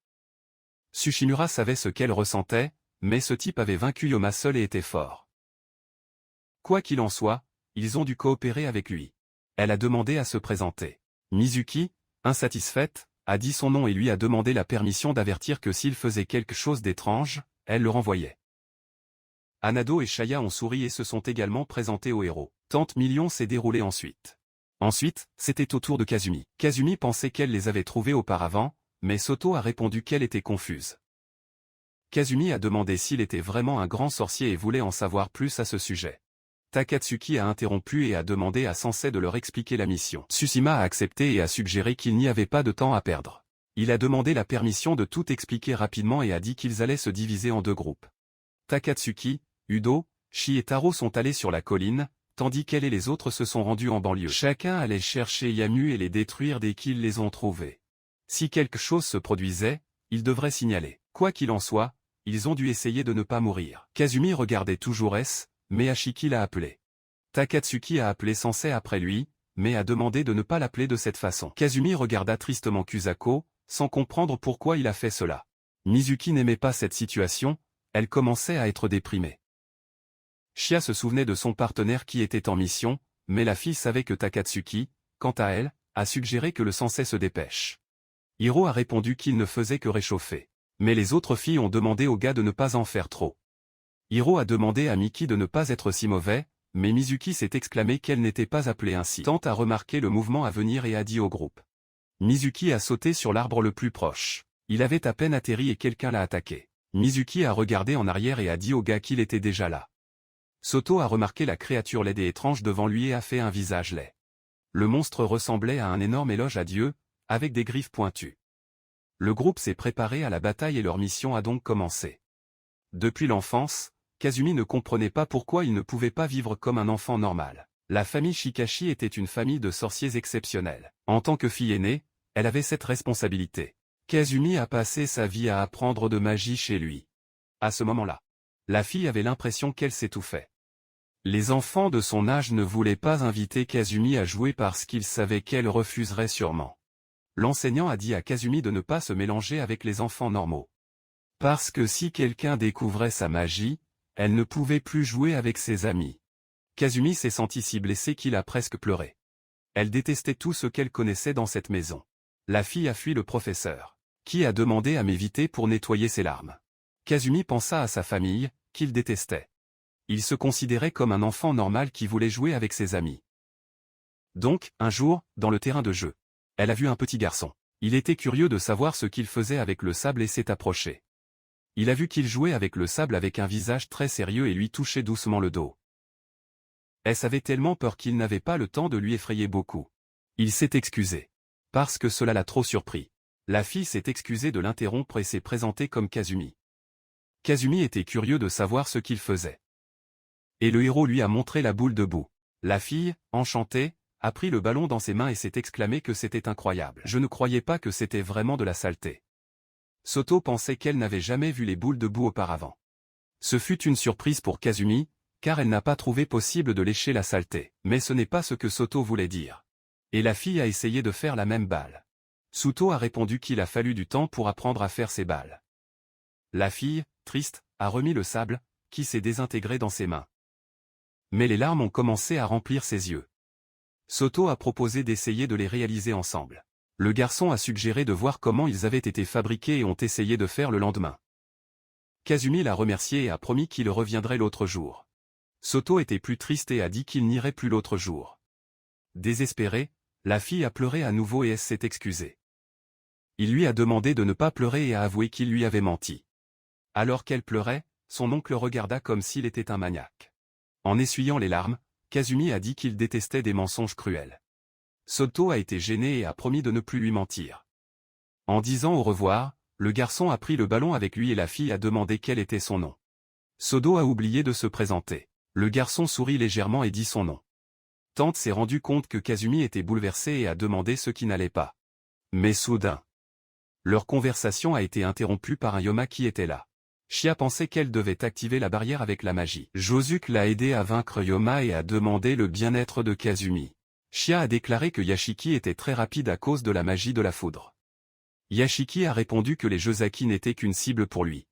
Tsushimura savait ce qu'elle ressentait, mais ce type avait vaincu Yoma seul et était fort. Quoi qu'il en soit, ils ont dû coopérer avec lui. Elle a demandé à se présenter. Mizuki, insatisfaite, a dit son nom et lui a demandé la permission d'avertir que s'il faisait quelque chose d'étrange, elle le renvoyait. Hanado et Shaya ont souri et se sont également présentés au héros. 30 millions s'est déroulé ensuite. Ensuite, c'était au tour de Kazumi. Kazumi pensait qu'elle les avait trouvés auparavant, mais Soto a répondu qu'elle était confuse. Kazumi a demandé s'il était vraiment un grand sorcier et voulait en savoir plus à ce sujet. Takatsuki a interrompu et a demandé à Sensei de leur expliquer la mission. Tsushima a accepté et a suggéré qu'il n'y avait pas de temps à perdre. Il a demandé la permission de tout expliquer rapidement et a dit qu'ils allaient se diviser en deux groupes. Takatsuki, Udo, Shi et Taro sont allés sur la colline, tandis qu'elle et les autres se sont rendus en banlieue. Chacun allait chercher Yamu et les détruire dès qu'ils les ont trouvés. Si quelque chose se produisait, ils devraient signaler. Quoi qu'il en soit, ils ont dû essayer de ne pas mourir. Kazumi regardait toujours mais Ashiki l'a appelé. Takatsuki a appelé Sensei après lui, mais a demandé de ne pas l'appeler de cette façon. Kazumi regarda tristement Kusako, sans comprendre pourquoi il a fait cela. Mizuki n'aimait pas cette situation, elle commençait à être déprimée. Shia se souvenait de son partenaire qui était en mission, mais la fille savait que Takatsuki, quant à elle, a suggéré que le Sensei se dépêche. Hiro a répondu qu'il ne faisait que réchauffer. Mais les autres filles ont demandé au gars de ne pas en faire trop. Hiro a demandé à Miki de ne pas être si mauvais, mais Mizuki s'est exclamé qu'elle n'était pas appelée ainsi. Tante a remarqué le mouvement à venir et a dit au groupe. Mizuki a sauté sur l'arbre le plus proche. Il avait à peine atterri et quelqu'un l'a attaqué. Mizuki a regardé en arrière et a dit au gars qu'il était déjà là. Soto a remarqué la créature laide et étrange devant lui et a fait un visage laid. Le monstre ressemblait à un énorme éloge à Dieu, avec des griffes pointues. Le groupe s'est préparé à la bataille et leur mission a donc commencé. Depuis l'enfance, Kazumi ne comprenait pas pourquoi il ne pouvait pas vivre comme un enfant normal. La famille Shikashi était une famille de sorciers exceptionnels. En tant que fille aînée, elle avait cette responsabilité. Kazumi a passé sa vie à apprendre de magie chez lui. À ce moment-là, la fille avait l'impression qu'elle s'étouffait. Les enfants de son âge ne voulaient pas inviter Kazumi à jouer parce qu'ils savaient qu'elle refuserait sûrement. L'enseignant a dit à Kazumi de ne pas se mélanger avec les enfants normaux. Parce que si quelqu'un découvrait sa magie, elle ne pouvait plus jouer avec ses amis. Kazumi s'est sentie si blessée qu'il a presque pleuré. Elle détestait tout ce qu'elle connaissait dans cette maison. La fille a fui le professeur, qui a demandé à m'éviter pour nettoyer ses larmes. Kazumi pensa à sa famille, qu'il détestait. Il se considérait comme un enfant normal qui voulait jouer avec ses amis. Donc, un jour, dans le terrain de jeu, elle a vu un petit garçon. Il était curieux de savoir ce qu'il faisait avec le sable et s'est approché. Il a vu qu'il jouait avec le sable avec un visage très sérieux et lui touchait doucement le dos. Elle avait tellement peur qu'il n'avait pas le temps de lui effrayer beaucoup. Il s'est excusé. Parce que cela l'a trop surpris. La fille s'est excusée de l'interrompre et s'est présentée comme Kazumi. Kazumi était curieux de savoir ce qu'il faisait. Et le héros lui a montré la boule de boue. La fille, enchantée, a pris le ballon dans ses mains et s'est exclamé que c'était incroyable. Je ne croyais pas que c'était vraiment de la saleté. Soto pensait qu'elle n'avait jamais vu les boules de boue auparavant. Ce fut une surprise pour Kazumi, car elle n'a pas trouvé possible de lécher la saleté. Mais ce n'est pas ce que Soto voulait dire. Et la fille a essayé de faire la même balle. Soto a répondu qu'il a fallu du temps pour apprendre à faire ses balles. La fille, triste, a remis le sable, qui s'est désintégré dans ses mains. Mais les larmes ont commencé à remplir ses yeux. Soto a proposé d'essayer de les réaliser ensemble. Le garçon a suggéré de voir comment ils avaient été fabriqués et ont essayé de faire le lendemain. Kazumi l'a remercié et a promis qu'il reviendrait l'autre jour. Soto était plus triste et a dit qu'il n'irait plus l'autre jour. Désespérée, la fille a pleuré à nouveau et s'est excusée. Il lui a demandé de ne pas pleurer et a avoué qu'il lui avait menti. Alors qu'elle pleurait, son oncle regarda comme s'il était un maniaque. En essuyant les larmes, Kazumi a dit qu'il détestait des mensonges cruels. Soto a été gêné et a promis de ne plus lui mentir. En disant au revoir, le garçon a pris le ballon avec lui et la fille a demandé quel était son nom. Soto a oublié de se présenter. Le garçon sourit légèrement et dit son nom. Tante s'est rendu compte que Kazumi était bouleversé et a demandé ce qui n'allait pas. Mais soudain, leur conversation a été interrompue par un Yoma qui était là. Shia pensait qu'elle devait activer la barrière avec la magie. Josuke l'a aidé à vaincre Yoma et a demandé le bien-être de Kazumi. Shia a déclaré que Yashiki était très rapide à cause de la magie de la foudre. Yashiki a répondu que les Josaki n'étaient qu'une cible pour lui.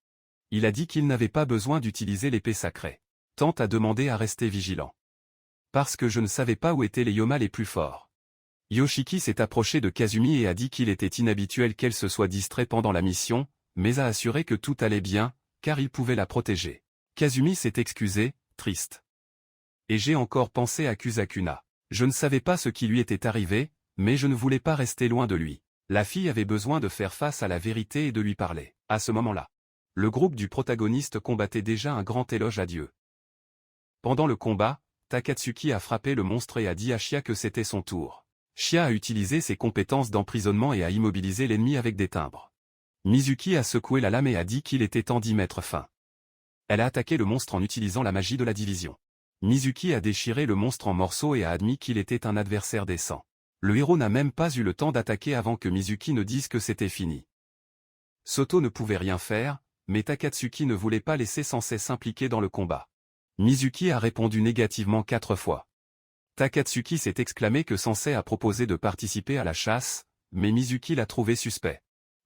Il a dit qu'il n'avait pas besoin d'utiliser l'épée sacrée. Tante a demandé à rester vigilant. Parce que je ne savais pas où étaient les Yoma les plus forts. Yoshiki s'est approché de Kazumi et a dit qu'il était inhabituel qu'elle se soit distrait pendant la mission, mais a assuré que tout allait bien, car il pouvait la protéger. Kazumi s'est excusé, triste. Et j'ai encore pensé à Kusakuna. Je ne savais pas ce qui lui était arrivé, mais je ne voulais pas rester loin de lui. La fille avait besoin de faire face à la vérité et de lui parler. À ce moment-là, le groupe du protagoniste combattait déjà un grand éloge à Dieu. Pendant le combat, Takatsuki a frappé le monstre et a dit à Shia que c'était son tour. Shia a utilisé ses compétences d'emprisonnement et a immobilisé l'ennemi avec des timbres. Mizuki a secoué la lame et a dit qu'il était temps d'y mettre fin. Elle a attaqué le monstre en utilisant la magie de la division. Mizuki a déchiré le monstre en morceaux et a admis qu'il était un adversaire décent. Le héros n'a même pas eu le temps d'attaquer avant que Mizuki ne dise que c'était fini. Soto ne pouvait rien faire, mais Takatsuki ne voulait pas laisser Sensei s'impliquer dans le combat. Mizuki a répondu négativement 4 fois. Takatsuki s'est exclamé que Sensei a proposé de participer à la chasse, mais Mizuki l'a trouvé suspect.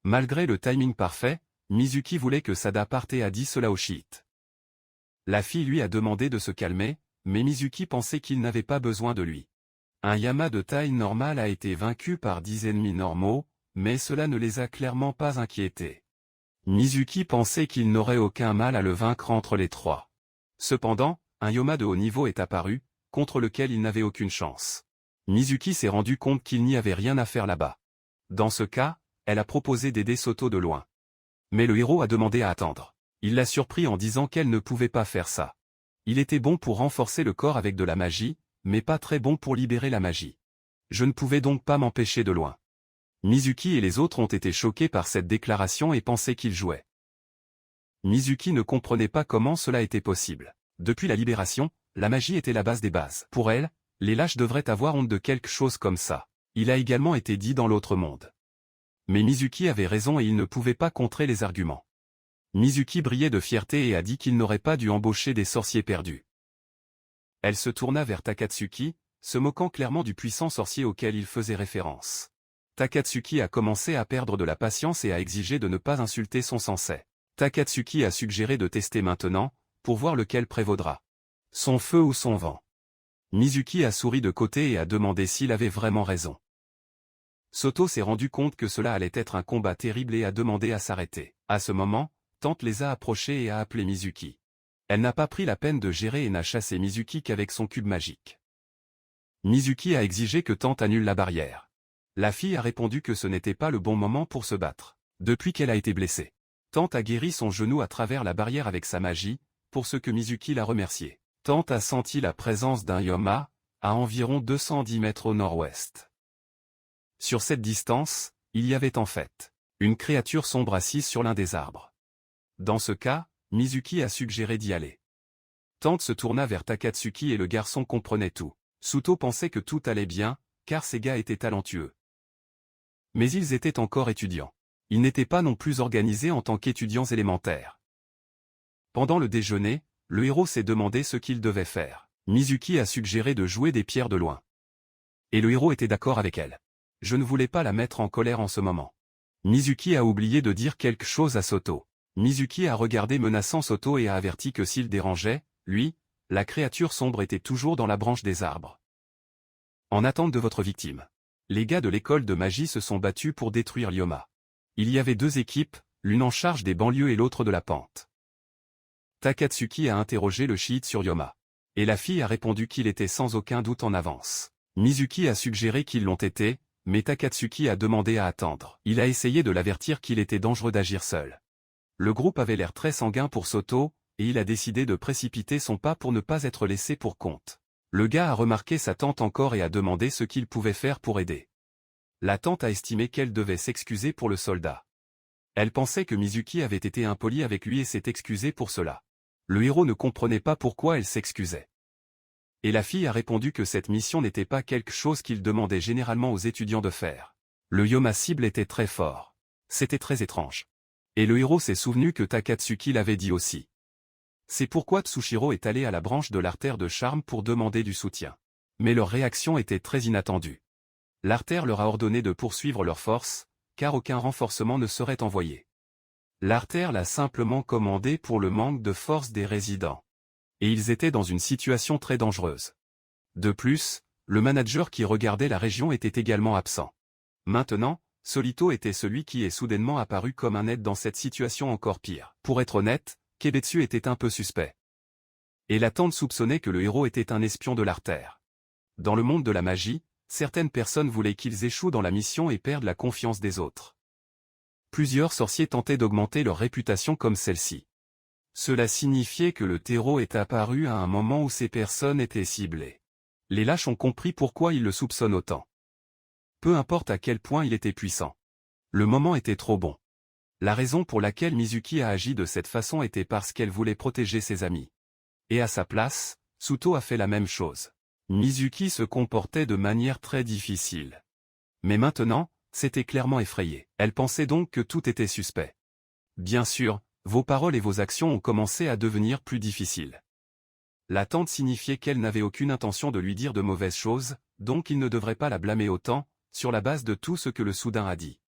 Malgré le timing parfait, Mizuki voulait que Sada parte et a dit cela au chiite. La fille lui a demandé de se calmer, mais Mizuki pensait qu'il n'avait pas besoin de lui. Un Yama de taille normale a été vaincu par 10 ennemis normaux, mais cela ne les a clairement pas inquiétés. Mizuki pensait qu'il n'aurait aucun mal à le vaincre entre les trois. Cependant, un Yoma de haut niveau est apparu, contre lequel il n'avait aucune chance. Mizuki s'est rendu compte qu'il n'y avait rien à faire là-bas. Dans ce cas, elle a proposé d'aider Soto de loin. Mais le héros a demandé à attendre. Il l'a surpris en disant qu'elle ne pouvait pas faire ça. Il était bon pour renforcer le corps avec de la magie, mais pas très bon pour libérer la magie. Je ne pouvais donc pas m'empêcher de loin. Mizuki et les autres ont été choqués par cette déclaration et pensaient qu'il jouait. Mizuki ne comprenait pas comment cela était possible. Depuis la libération, la magie était la base des bases. Pour elle, les lâches devraient avoir honte de quelque chose comme ça. Il a également été dit dans l'autre monde. Mais Mizuki avait raison et il ne pouvait pas contrer les arguments. Mizuki brillait de fierté et a dit qu'il n'aurait pas dû embaucher des sorciers perdus. Elle se tourna vers Takatsuki, se moquant clairement du puissant sorcier auquel il faisait référence. Takatsuki a commencé à perdre de la patience et a exigé de ne pas insulter son sensei. Takatsuki a suggéré de tester maintenant, pour voir lequel prévaudra. Son feu ou son vent. Mizuki a souri de côté et a demandé s'il avait vraiment raison. Soto s'est rendu compte que cela allait être un combat terrible et a demandé à s'arrêter. À ce moment, Tante les a approchés et a appelé Mizuki. Elle n'a pas pris la peine de gérer et n'a chassé Mizuki qu'avec son cube magique. Mizuki a exigé que Tante annule la barrière. La fille a répondu que ce n'était pas le bon moment pour se battre, depuis qu'elle a été blessée. Tante a guéri son genou à travers la barrière avec sa magie, pour ce que Mizuki l'a remercié. Tante a senti la présence d'un Yoma, à environ 210 mètres au nord-ouest. Sur cette distance, il y avait en fait une créature sombre assise sur l'un des arbres. Dans ce cas, Mizuki a suggéré d'y aller. Tante se tourna vers Takatsuki et le garçon comprenait tout. Suto pensait que tout allait bien, car ces gars étaient talentueux. Mais ils étaient encore étudiants. Ils n'étaient pas non plus organisés en tant qu'étudiants élémentaires. Pendant le déjeuner, le héros s'est demandé ce qu'il devait faire. Mizuki a suggéré de jouer des pierres de loin. Et le héros était d'accord avec elle. Je ne voulais pas la mettre en colère en ce moment. Mizuki a oublié de dire quelque chose à Soto. Mizuki a regardé menaçant Soto et a averti que s'il dérangeait, lui, la créature sombre était toujours dans la branche des arbres. En attente de votre victime. Les gars de l'école de magie se sont battus pour détruire Lyoma. Il y avait deux équipes, l'une en charge des banlieues et l'autre de la pente. Takatsuki a interrogé le chiite sur Lyoma. Et la fille a répondu qu'il était sans aucun doute en avance. Mizuki a suggéré qu'ils l'ont été, mais Takatsuki a demandé à attendre. Il a essayé de l'avertir qu'il était dangereux d'agir seul. Le groupe avait l'air très sanguin pour Soto, et il a décidé de précipiter son pas pour ne pas être laissé pour compte. Le gars a remarqué sa tante encore et a demandé ce qu'il pouvait faire pour aider. La tante a estimé qu'elle devait s'excuser pour le soldat. Elle pensait que Mizuki avait été impoli avec lui et s'est excusé pour cela. Le héros ne comprenait pas pourquoi elle s'excusait. Et la fille a répondu que cette mission n'était pas quelque chose qu'il demandait généralement aux étudiants de faire. Le Yoma cible était très fort. C'était très étrange. Et le héros s'est souvenu que Takatsuki l'avait dit aussi. C'est pourquoi Tsushiro est allé à la branche de l'artère de charme pour demander du soutien. Mais leur réaction était très inattendue. L'artère leur a ordonné de poursuivre leur force, car aucun renforcement ne serait envoyé. L'artère l'a simplement commandé pour le manque de force des résidents. Et ils étaient dans une situation très dangereuse. De plus, le manager qui regardait la région était également absent. Maintenant, Solito était celui qui est soudainement apparu comme un aide dans cette situation encore pire. Pour être honnête, Kebetsu était un peu suspect. Et la tante soupçonnait que le héros était un espion de l'artère. Dans le monde de la magie, certaines personnes voulaient qu'ils échouent dans la mission et perdent la confiance des autres. Plusieurs sorciers tentaient d'augmenter leur réputation comme celle-ci. Cela signifiait que le terreau est apparu à un moment où ces personnes étaient ciblées. Les lâches ont compris pourquoi ils le soupçonnent autant. Peu importe à quel point il était puissant. Le moment était trop bon. La raison pour laquelle Mizuki a agi de cette façon était parce qu'elle voulait protéger ses amis. Et à sa place, Suto a fait la même chose. Mizuki se comportait de manière très difficile. Mais maintenant, c'était clairement effrayé. Elle pensait donc que tout était suspect. Bien sûr, vos paroles et vos actions ont commencé à devenir plus difficiles. L'attente signifiait qu'elle n'avait aucune intention de lui dire de mauvaises choses, donc il ne devrait pas la blâmer autant, sur la base de tout ce que le Soudain a dit.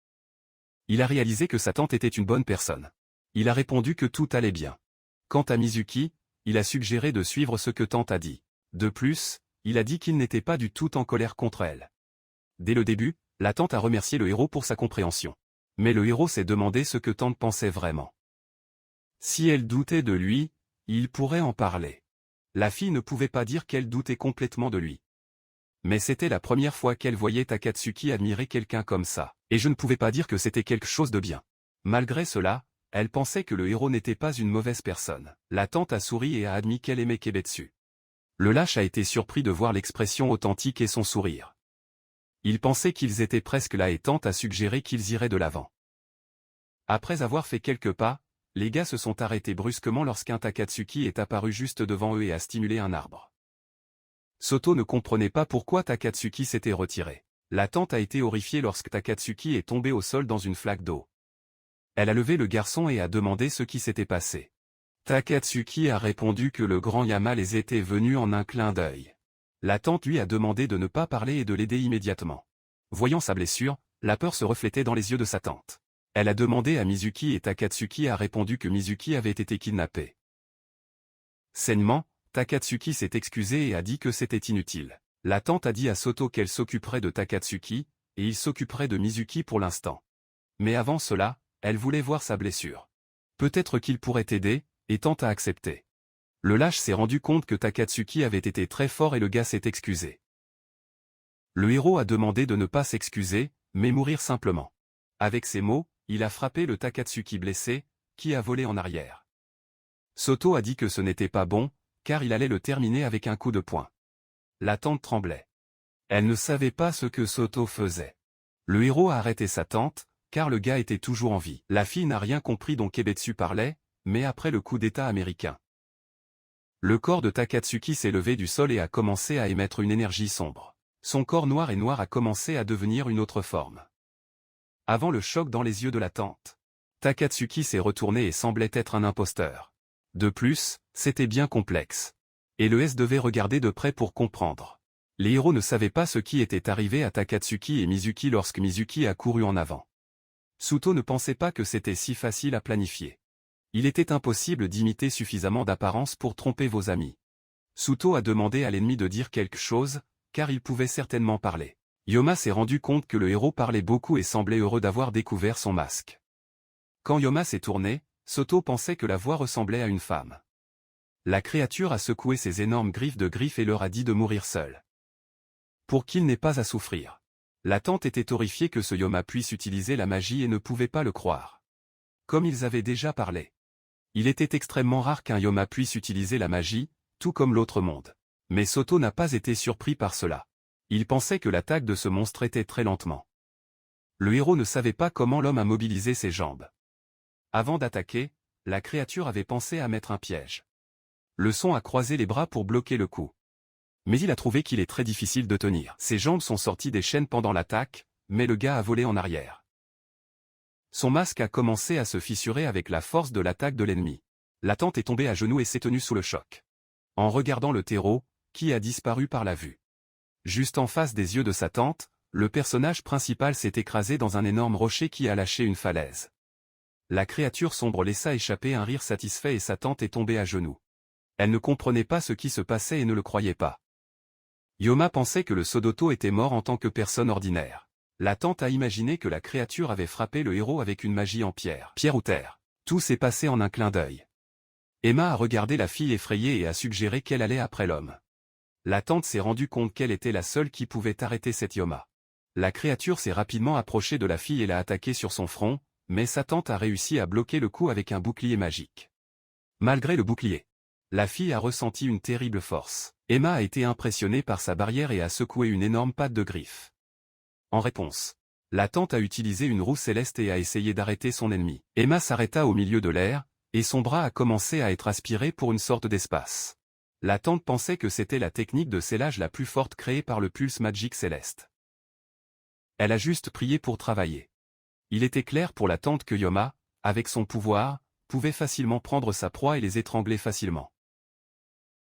Il a réalisé que sa tante était une bonne personne. Il a répondu que tout allait bien. Quant à Mizuki, il a suggéré de suivre ce que tante a dit. De plus, il a dit qu'il n'était pas du tout en colère contre elle. Dès le début, la tante a remercié le héros pour sa compréhension. Mais le héros s'est demandé ce que tante pensait vraiment. Si elle doutait de lui, il pourrait en parler. La fille ne pouvait pas dire qu'elle doutait complètement de lui. Mais c'était la première fois qu'elle voyait Takatsuki admirer quelqu'un comme ça, et je ne pouvais pas dire que c'était quelque chose de bien. Malgré cela, elle pensait que le héros n'était pas une mauvaise personne. La tante a souri et a admis qu'elle aimait Kebetsu. Le lâche a été surpris de voir l'expression authentique et son sourire. Il pensait qu'ils étaient presque là et tante a suggéré qu'ils iraient de l'avant. Après avoir fait quelques pas, les gars se sont arrêtés brusquement lorsqu'un Takatsuki est apparu juste devant eux et a stimulé un arbre. Soto ne comprenait pas pourquoi Takatsuki s'était retiré. La tante a été horrifiée lorsque Takatsuki est tombé au sol dans une flaque d'eau. Elle a levé le garçon et a demandé ce qui s'était passé. Takatsuki a répondu que le grand Yama les était venus en un clin d'œil. La tante lui a demandé de ne pas parler et de l'aider immédiatement. Voyant sa blessure, la peur se reflétait dans les yeux de sa tante. Elle a demandé à Mizuki et Takatsuki a répondu que Mizuki avait été kidnappé. Sainement, Takatsuki s'est excusé et a dit que c'était inutile. La tante a dit à Soto qu'elle s'occuperait de Takatsuki, et il s'occuperait de Mizuki pour l'instant. Mais avant cela, elle voulait voir sa blessure. Peut-être qu'il pourrait aider, et tante a accepté. Le lâche s'est rendu compte que Takatsuki avait été très fort et le gars s'est excusé. Le héros a demandé de ne pas s'excuser, mais mourir simplement. Avec ces mots, il a frappé le Takatsuki blessé, qui a volé en arrière. Soto a dit que ce n'était pas bon, car il allait le terminer avec un coup de poing. La tante tremblait. Elle ne savait pas ce que Soto faisait. Le héros a arrêté sa tante, car le gars était toujours en vie. La fille n'a rien compris dont Kebetsu parlait, mais après le coup d'État américain. Le corps de Takatsuki s'est levé du sol et a commencé à émettre une énergie sombre. Son corps noir et noir a commencé à devenir une autre forme. Avant le choc dans les yeux de la tante, Takatsuki s'est retourné et semblait être un imposteur. De plus, c'était bien complexe. Et le S devait regarder de près pour comprendre. Les héros ne savaient pas ce qui était arrivé à Takatsuki et Mizuki lorsque Mizuki a couru en avant. Suto ne pensait pas que c'était si facile à planifier. Il était impossible d'imiter suffisamment d'apparence pour tromper vos amis. Suto a demandé à l'ennemi de dire quelque chose, car il pouvait certainement parler. Yoma s'est rendu compte que le héros parlait beaucoup et semblait heureux d'avoir découvert son masque. Quand Yoma s'est tourné, Soto pensait que la voix ressemblait à une femme. La créature a secoué ses énormes griffes et leur a dit de mourir seul. Pour qu'il n'ait pas à souffrir. La tante était horrifiée que ce Yoma puisse utiliser la magie et ne pouvait pas le croire. Comme ils avaient déjà parlé. Il était extrêmement rare qu'un Yoma puisse utiliser la magie, tout comme l'autre monde. Mais Soto n'a pas été surpris par cela. Il pensait que l'attaque de ce monstre était très lentement. Le héros ne savait pas comment l'homme a mobilisé ses jambes. Avant d'attaquer, la créature avait pensé à mettre un piège. Le son a croisé les bras pour bloquer le coup. Mais il a trouvé qu'il est très difficile de tenir. Ses jambes sont sorties des chaînes pendant l'attaque, mais le gars a volé en arrière. Son masque a commencé à se fissurer avec la force de l'attaque de l'ennemi. La tante est tombée à genoux et s'est tenue sous le choc. En regardant le terreau, qui a disparu par la vue. Juste en face des yeux de sa tante, le personnage principal s'est écrasé dans un énorme rocher qui a lâché une falaise. La créature sombre laissa échapper un rire satisfait et sa tante est tombée à genoux. Elle ne comprenait pas ce qui se passait et ne le croyait pas. Yoma pensait que le Sodoto était mort en tant que personne ordinaire. La tante a imaginé que la créature avait frappé le héros avec une magie en pierre. Pierre ou terre. Tout s'est passé en un clin d'œil. Emma a regardé la fille effrayée et a suggéré qu'elle allait après l'homme. La tante s'est rendue compte qu'elle était la seule qui pouvait arrêter cette Yoma. La créature s'est rapidement approchée de la fille et l'a attaquée sur son front, mais sa tante a réussi à bloquer le coup avec un bouclier magique. Malgré le bouclier, la fille a ressenti une terrible force. Emma a été impressionnée par sa barrière et a secoué une énorme patte de griffe. En réponse, la tante a utilisé une roue céleste et a essayé d'arrêter son ennemi. Emma s'arrêta au milieu de l'air, et son bras a commencé à être aspiré pour une sorte d'espace. La tante pensait que c'était la technique de scellage la plus forte créée par le pulse magique céleste. Elle a juste prié pour travailler. Il était clair pour la tante que Yoma, avec son pouvoir, pouvait facilement prendre sa proie et les étrangler facilement.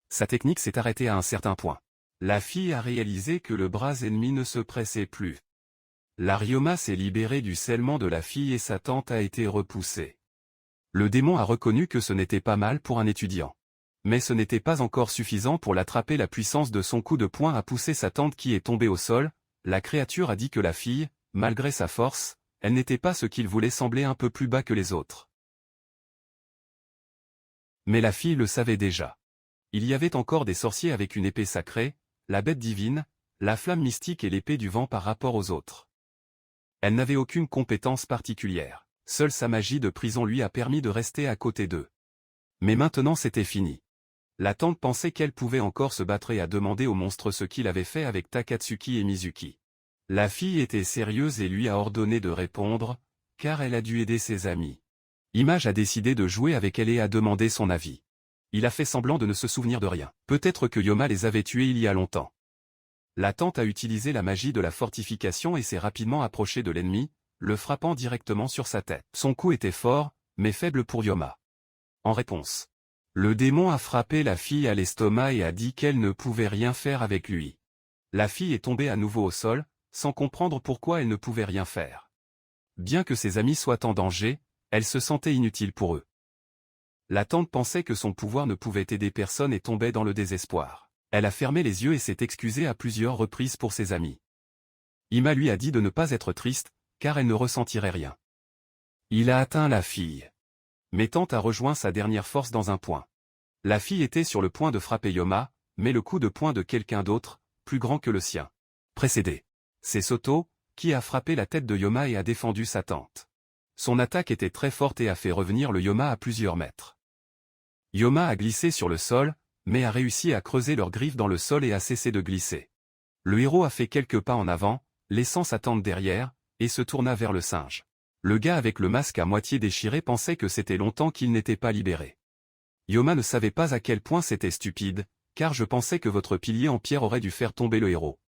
Sa technique s'est arrêtée à un certain point. La fille a réalisé que le bras ennemi ne se pressait plus. La Ryoma s'est libérée du scellement de la fille et sa tante a été repoussée. Le démon a reconnu que ce n'était pas mal pour un étudiant. Mais ce n'était pas encore suffisant pour l'attraper. La puissance de son coup de poing a poussé sa tante qui est tombée au sol. La créature a dit que la fille, malgré sa force, elle n'était pas ce qu'il voulait, sembler un peu plus bas que les autres. Mais la fille le savait déjà. Il y avait encore des sorciers avec une épée sacrée, la bête divine, la flamme mystique et l'épée du vent par rapport aux autres. Elle n'avait aucune compétence particulière. Seule sa magie de prison lui a permis de rester à côté d'eux. Mais maintenant c'était fini. La tante pensait qu'elle pouvait encore se battre et a demandé au monstre ce qu'il avait fait avec Takatsuki et Mizuki. La fille était sérieuse et lui a ordonné de répondre, car elle a dû aider ses amis. Image a décidé de jouer avec elle et a demandé son avis. Il a fait semblant de ne se souvenir de rien. Peut-être que Yoma les avait tués il y a longtemps. La tante a utilisé la magie de la fortification et s'est rapidement approchée de l'ennemi, le frappant directement sur sa tête. Son coup était fort, mais faible pour Yoma. En réponse, le démon a frappé la fille à l'estomac et a dit qu'elle ne pouvait rien faire avec lui. La fille est tombée à nouveau au sol, sans comprendre pourquoi elle ne pouvait rien faire. Bien que ses amis soient en danger, elle se sentait inutile pour eux. La tante pensait que son pouvoir ne pouvait aider personne et tombait dans le désespoir. Elle a fermé les yeux et s'est excusée à plusieurs reprises pour ses amis. Ima lui a dit de ne pas être triste, car elle ne ressentirait rien. Il a atteint la fille. Mais Tante a rejoint sa dernière force dans un point. La fille était sur le point de frapper Yoma, mais le coup de poing de quelqu'un d'autre, plus grand que le sien, précédé. C'est Soto, qui a frappé la tête de Yoma et a défendu sa tante. Son attaque était très forte et a fait revenir le Yoma à plusieurs mètres. Yoma a glissé sur le sol, mais a réussi à creuser leurs griffes dans le sol et a cessé de glisser. Le héros a fait quelques pas en avant, laissant sa tante derrière, et se tourna vers le singe. Le gars avec le masque à moitié déchiré pensait que c'était longtemps qu'il n'était pas libéré. Yoma ne savait pas à quel point c'était stupide, car je pensais que votre pilier en pierre aurait dû faire tomber le héros.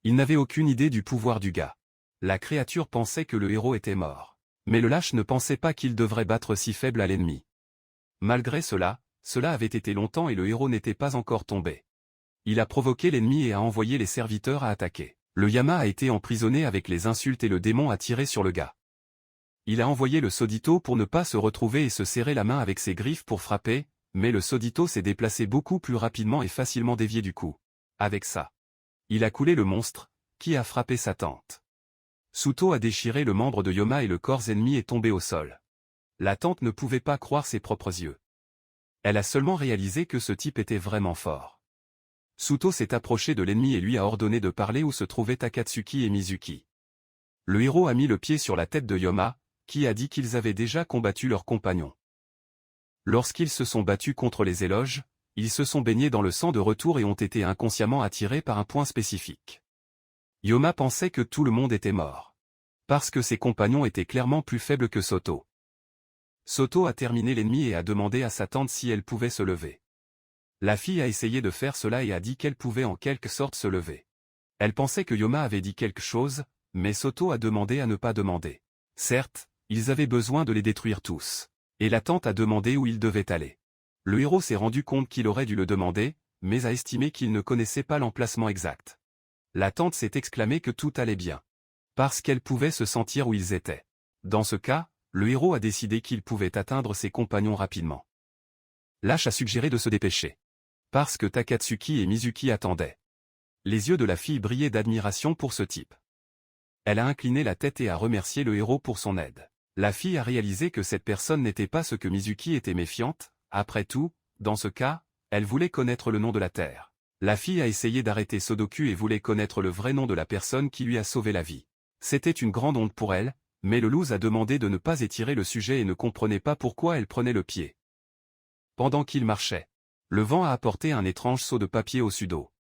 Il n'avait aucune idée du pouvoir du gars. La créature pensait que le héros était mort. Mais le lâche ne pensait pas qu'il devrait battre si faible à l'ennemi. Malgré cela avait été longtemps et le héros n'était pas encore tombé. Il a provoqué l'ennemi et a envoyé les serviteurs à attaquer. Le Yama a été emprisonné avec les insultes et le démon a tiré sur le gars. Il a envoyé le Sodito pour ne pas se retrouver et se serrer la main avec ses griffes pour frapper, mais le Sodito s'est déplacé beaucoup plus rapidement et facilement dévié du coup. Avec ça, il a coulé le monstre, qui a frappé sa tante. Suto a déchiré le membre de Yoma et le corps ennemi est tombé au sol. La tante ne pouvait pas croire ses propres yeux. Elle a seulement réalisé que ce type était vraiment fort. Suto s'est approché de l'ennemi et lui a ordonné de parler où se trouvaient Takatsuki et Mizuki. Le héros a mis le pied sur la tête de Yoma, qui a dit qu'ils avaient déjà combattu leurs compagnons. Lorsqu'ils se sont battus contre les éloges, ils se sont baignés dans le sang de retour et ont été inconsciemment attirés par un point spécifique. Yoma pensait que tout le monde était mort. Parce que ses compagnons étaient clairement plus faibles que Soto. Soto a terminé l'ennemi et a demandé à sa tante si elle pouvait se lever. La fille a essayé de faire cela et a dit qu'elle pouvait en quelque sorte se lever. Elle pensait que Yoma avait dit quelque chose, mais Soto a demandé à ne pas demander. Certes, ils avaient besoin de les détruire tous. Et la tante a demandé où ils devaient aller. Le héros s'est rendu compte qu'il aurait dû le demander, mais a estimé qu'il ne connaissait pas l'emplacement exact. La tante s'est exclamée que tout allait bien. Parce qu'elle pouvait se sentir où ils étaient. Dans ce cas, le héros a décidé qu'il pouvait atteindre ses compagnons rapidement. L'Ash a suggéré de se dépêcher. Parce que Takatsuki et Mizuki attendaient. Les yeux de la fille brillaient d'admiration pour ce type. Elle a incliné la tête et a remercié le héros pour son aide. La fille a réalisé que cette personne n'était pas ce que Mizuki était méfiante, après tout, dans ce cas, elle voulait connaître le nom de la Terre. La fille a essayé d'arrêter Sodoku et voulait connaître le vrai nom de la personne qui lui a sauvé la vie. C'était une grande honte pour elle, mais le loose a demandé de ne pas étirer le sujet et ne comprenait pas pourquoi elle prenait le pied. Pendant qu'il marchait, le vent a apporté un étrange seau de papier au sud-eau.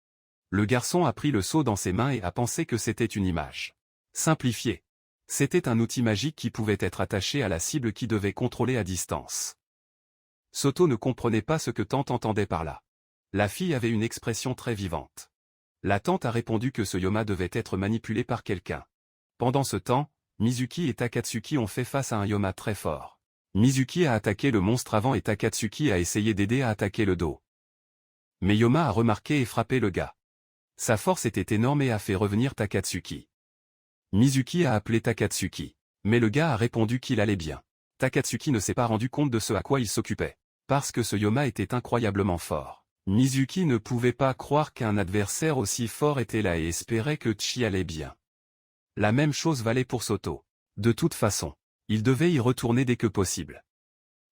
Le garçon a pris le seau dans ses mains et a pensé que c'était une image simplifiée. C'était un outil magique qui pouvait être attaché à la cible qui devait contrôler à distance. Soto ne comprenait pas ce que Tante entendait par là. La fille avait une expression très vivante. La tante a répondu que ce Yoma devait être manipulé par quelqu'un. Pendant ce temps, Mizuki et Takatsuki ont fait face à un Yoma très fort. Mizuki a attaqué le monstre avant et Takatsuki a essayé d'aider à attaquer le dos. Mais Yoma a remarqué et frappé le gars. Sa force était énorme et a fait revenir Takatsuki. Mizuki a appelé Takatsuki. Mais le gars a répondu qu'il allait bien. Takatsuki ne s'est pas rendu compte de ce à quoi il s'occupait. Parce que ce Yoma était incroyablement fort. Mizuki ne pouvait pas croire qu'un adversaire aussi fort était là et espérait que Chi allait bien. La même chose valait pour Soto. De toute façon, il devait y retourner dès que possible.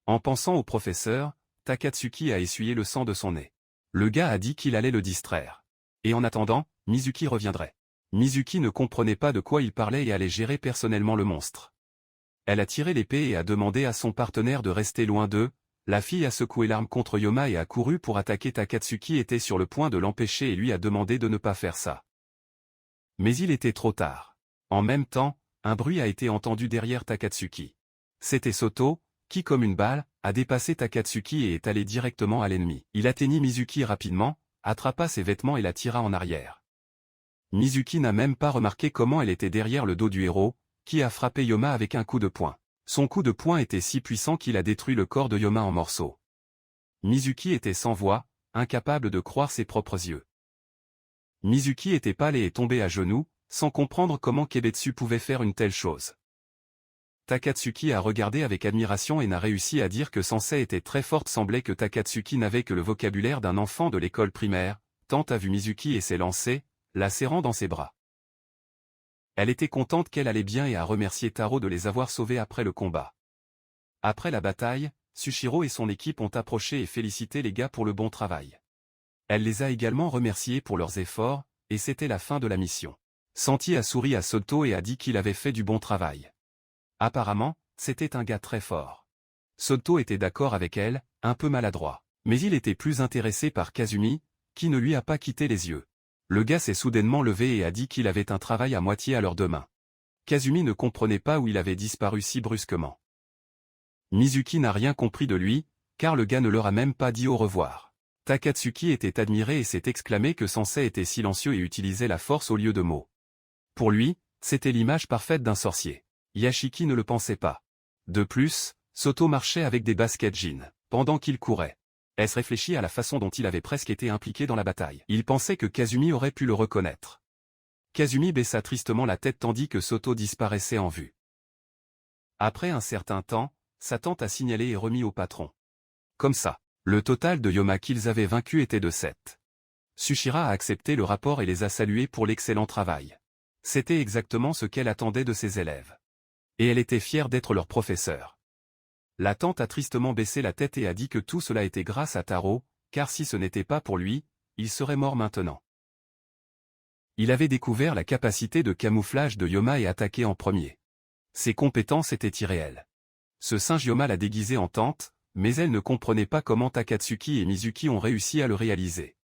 En pensant au professeur, Takatsuki a essuyé le sang de son nez. Le gars a dit qu'il allait le distraire. Et en attendant, Mizuki reviendrait. Mizuki ne comprenait pas de quoi il parlait et allait gérer personnellement le monstre. Elle a tiré l'épée et a demandé à son partenaire de rester loin d'eux. La fille a secoué l'arme contre Yoma et a couru pour attaquer Takatsuki était sur le point de l'empêcher et lui a demandé de ne pas faire ça. Mais il était trop tard. En même temps, un bruit a été entendu derrière Takatsuki. C'était Soto, qui comme une balle, a dépassé Takatsuki et est allé directement à l'ennemi. Il atteignit Mizuki rapidement, attrapa ses vêtements et la tira en arrière. Mizuki n'a même pas remarqué comment elle était derrière le dos du héros, qui a frappé Yoma avec un coup de poing. Son coup de poing était si puissant qu'il a détruit le corps de Yoma en morceaux. Mizuki était sans voix, incapable de croire ses propres yeux. Mizuki était pâle et est tombé à genoux, sans comprendre comment Kebetsu pouvait faire une telle chose. Takatsuki a regardé avec admiration et n'a réussi à dire que Sensei était très forte. Semblait que Takatsuki n'avait que le vocabulaire d'un enfant de l'école primaire. Tante a vu Mizuki et s'est lancée, la serrant dans ses bras. Elle était contente qu'elle allait bien et a remercié Taro de les avoir sauvés après le combat. Après la bataille, Sushiro et son équipe ont approché et félicité les gars pour le bon travail. Elle les a également remerciés pour leurs efforts, et c'était la fin de la mission. Santi a souri à Soto et a dit qu'il avait fait du bon travail. Apparemment, c'était un gars très fort. Soto était d'accord avec elle, un peu maladroit. Mais il était plus intéressé par Kazumi, qui ne lui a pas quitté les yeux. Le gars s'est soudainement levé et a dit qu'il avait un travail à moitié à leurs deux mains. Kazumi ne comprenait pas où il avait disparu si brusquement. Mizuki n'a rien compris de lui, car le gars ne leur a même pas dit au revoir. Takatsuki était admiré et s'est exclamé que Sensei était silencieux et utilisait la force au lieu de mots. Pour lui, c'était l'image parfaite d'un sorcier. Yashiki ne le pensait pas. De plus, Soto marchait avec des baskets jeans, pendant qu'il courait. S réfléchit à la façon dont il avait presque été impliqué dans la bataille. Il pensait que Kazumi aurait pu le reconnaître. Kazumi baissa tristement la tête tandis que Soto disparaissait en vue. Après un certain temps, sa tante a signalé et remis au patron. Comme ça, le total de Yoma qu'ils avaient vaincu était de 7. Sushira a accepté le rapport et les a salués pour l'excellent travail. C'était exactement ce qu'elle attendait de ses élèves. Et elle était fière d'être leur professeur. La tante a tristement baissé la tête et a dit que tout cela était grâce à Taro, car si ce n'était pas pour lui, il serait mort maintenant. Il avait découvert la capacité de camouflage de Yoma et attaqué en premier. Ses compétences étaient irréelles. Ce singe Yoma l'a déguisé en tante, mais elle ne comprenait pas comment Takatsuki et Mizuki ont réussi à le réaliser.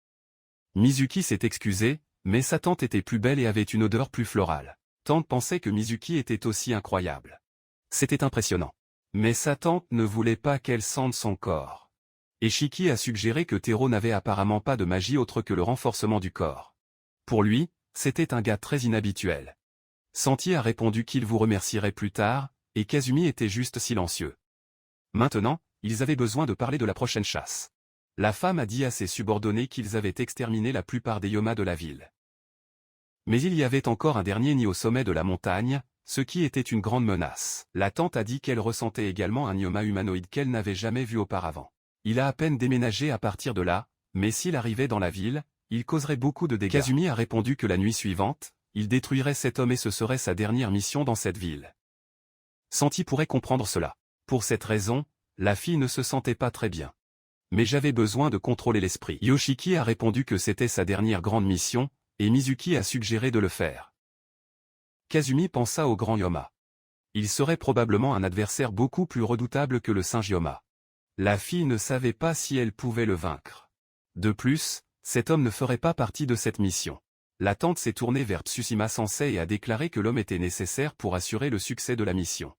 Mizuki s'est excusé, mais sa tante était plus belle et avait une odeur plus florale. Tante pensait que Mizuki était aussi incroyable. C'était impressionnant. Mais sa tante ne voulait pas qu'elle sente son corps. Et Shiki a suggéré que Tero n'avait apparemment pas de magie autre que le renforcement du corps. Pour lui, c'était un gars très inhabituel. Santi a répondu qu'il vous remercierait plus tard, et Kazumi était juste silencieux. Maintenant, ils avaient besoin de parler de la prochaine chasse. La femme a dit à ses subordonnés qu'ils avaient exterminé la plupart des Yoma de la ville. Mais il y avait encore un dernier nid au sommet de la montagne, ce qui était une grande menace. La tante a dit qu'elle ressentait également un Yoma humanoïde qu'elle n'avait jamais vu auparavant. Il a à peine déménagé à partir de là, mais s'il arrivait dans la ville, il causerait beaucoup de dégâts. Kazumi a répondu que la nuit suivante, il détruirait cet homme et ce serait sa dernière mission dans cette ville. Santi pourrait comprendre cela. Pour cette raison, la fille ne se sentait pas très bien. Mais j'avais besoin de contrôler l'esprit. Yoshiki a répondu que c'était sa dernière grande mission, et Mizuki a suggéré de le faire. Kazumi pensa au grand Yoma. Il serait probablement un adversaire beaucoup plus redoutable que le singe Yoma. La fille ne savait pas si elle pouvait le vaincre. De plus, cet homme ne ferait pas partie de cette mission. La tante s'est tournée vers Tsushima Sensei et a déclaré que l'homme était nécessaire pour assurer le succès de la mission.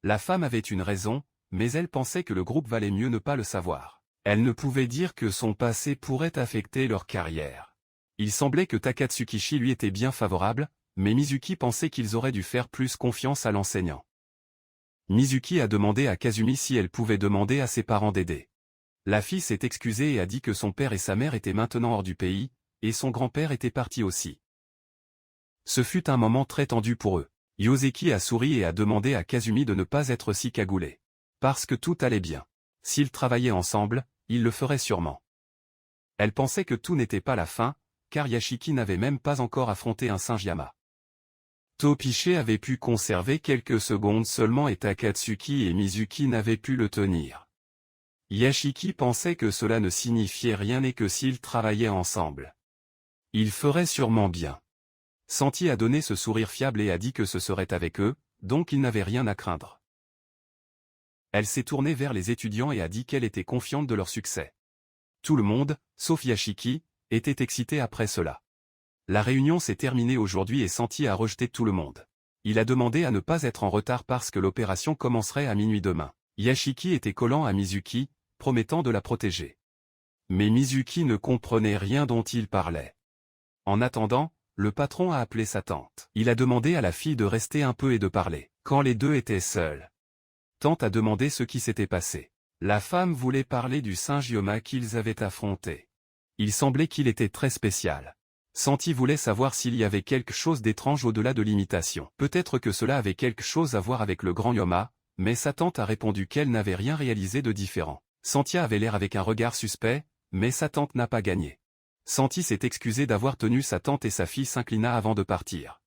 La femme avait une raison, mais elle pensait que le groupe valait mieux ne pas le savoir. Elle ne pouvait dire que son passé pourrait affecter leur carrière. Il semblait que Takatsuki lui était bien favorable, mais Mizuki pensait qu'ils auraient dû faire plus confiance à l'enseignant. Mizuki a demandé à Kazumi si elle pouvait demander à ses parents d'aider. La fille s'est excusée et a dit que son père et sa mère étaient maintenant hors du pays, et son grand-père était parti aussi. Ce fut un moment très tendu pour eux. Yoseki a souri et a demandé à Kazumi de ne pas être si cagoulé. Parce que tout allait bien. S'ils travaillaient ensemble, ils le feraient sûrement. Elle pensait que tout n'était pas la fin, car Yashiki n'avait même pas encore affronté un singe Yama. Topiche avait pu conserver quelques secondes seulement et Takatsuki et Mizuki n'avaient pu le tenir. Yashiki pensait que cela ne signifiait rien et que s'ils travaillaient ensemble, Il ferait sûrement bien. Santi a donné ce sourire fiable et a dit que ce serait avec eux, donc il n'avait rien à craindre. Elle s'est tournée vers les étudiants et a dit qu'elle était confiante de leur succès. Tout le monde, sauf Yashiki, était excité après cela. La réunion s'est terminée aujourd'hui et Santi a rejeté tout le monde. Il a demandé à ne pas être en retard parce que l'opération commencerait à minuit demain. Yashiki était collant à Mizuki, promettant de la protéger. Mais Mizuki ne comprenait rien dont il parlait. En attendant, le patron a appelé sa tante. Il a demandé à la fille de rester un peu et de parler. Quand les deux étaient seuls, tante a demandé ce qui s'était passé. La femme voulait parler du singe Yoma qu'ils avaient affronté. Il semblait qu'il était très spécial. Santi voulait savoir s'il y avait quelque chose d'étrange au-delà de l'imitation. Peut-être que cela avait quelque chose à voir avec le grand Yoma, mais sa tante a répondu qu'elle n'avait rien réalisé de différent. Santi avait l'air avec un regard suspect, mais sa tante n'a pas gagné. Santi s'est excusé d'avoir tenu sa tante et sa fille s'inclina avant de partir.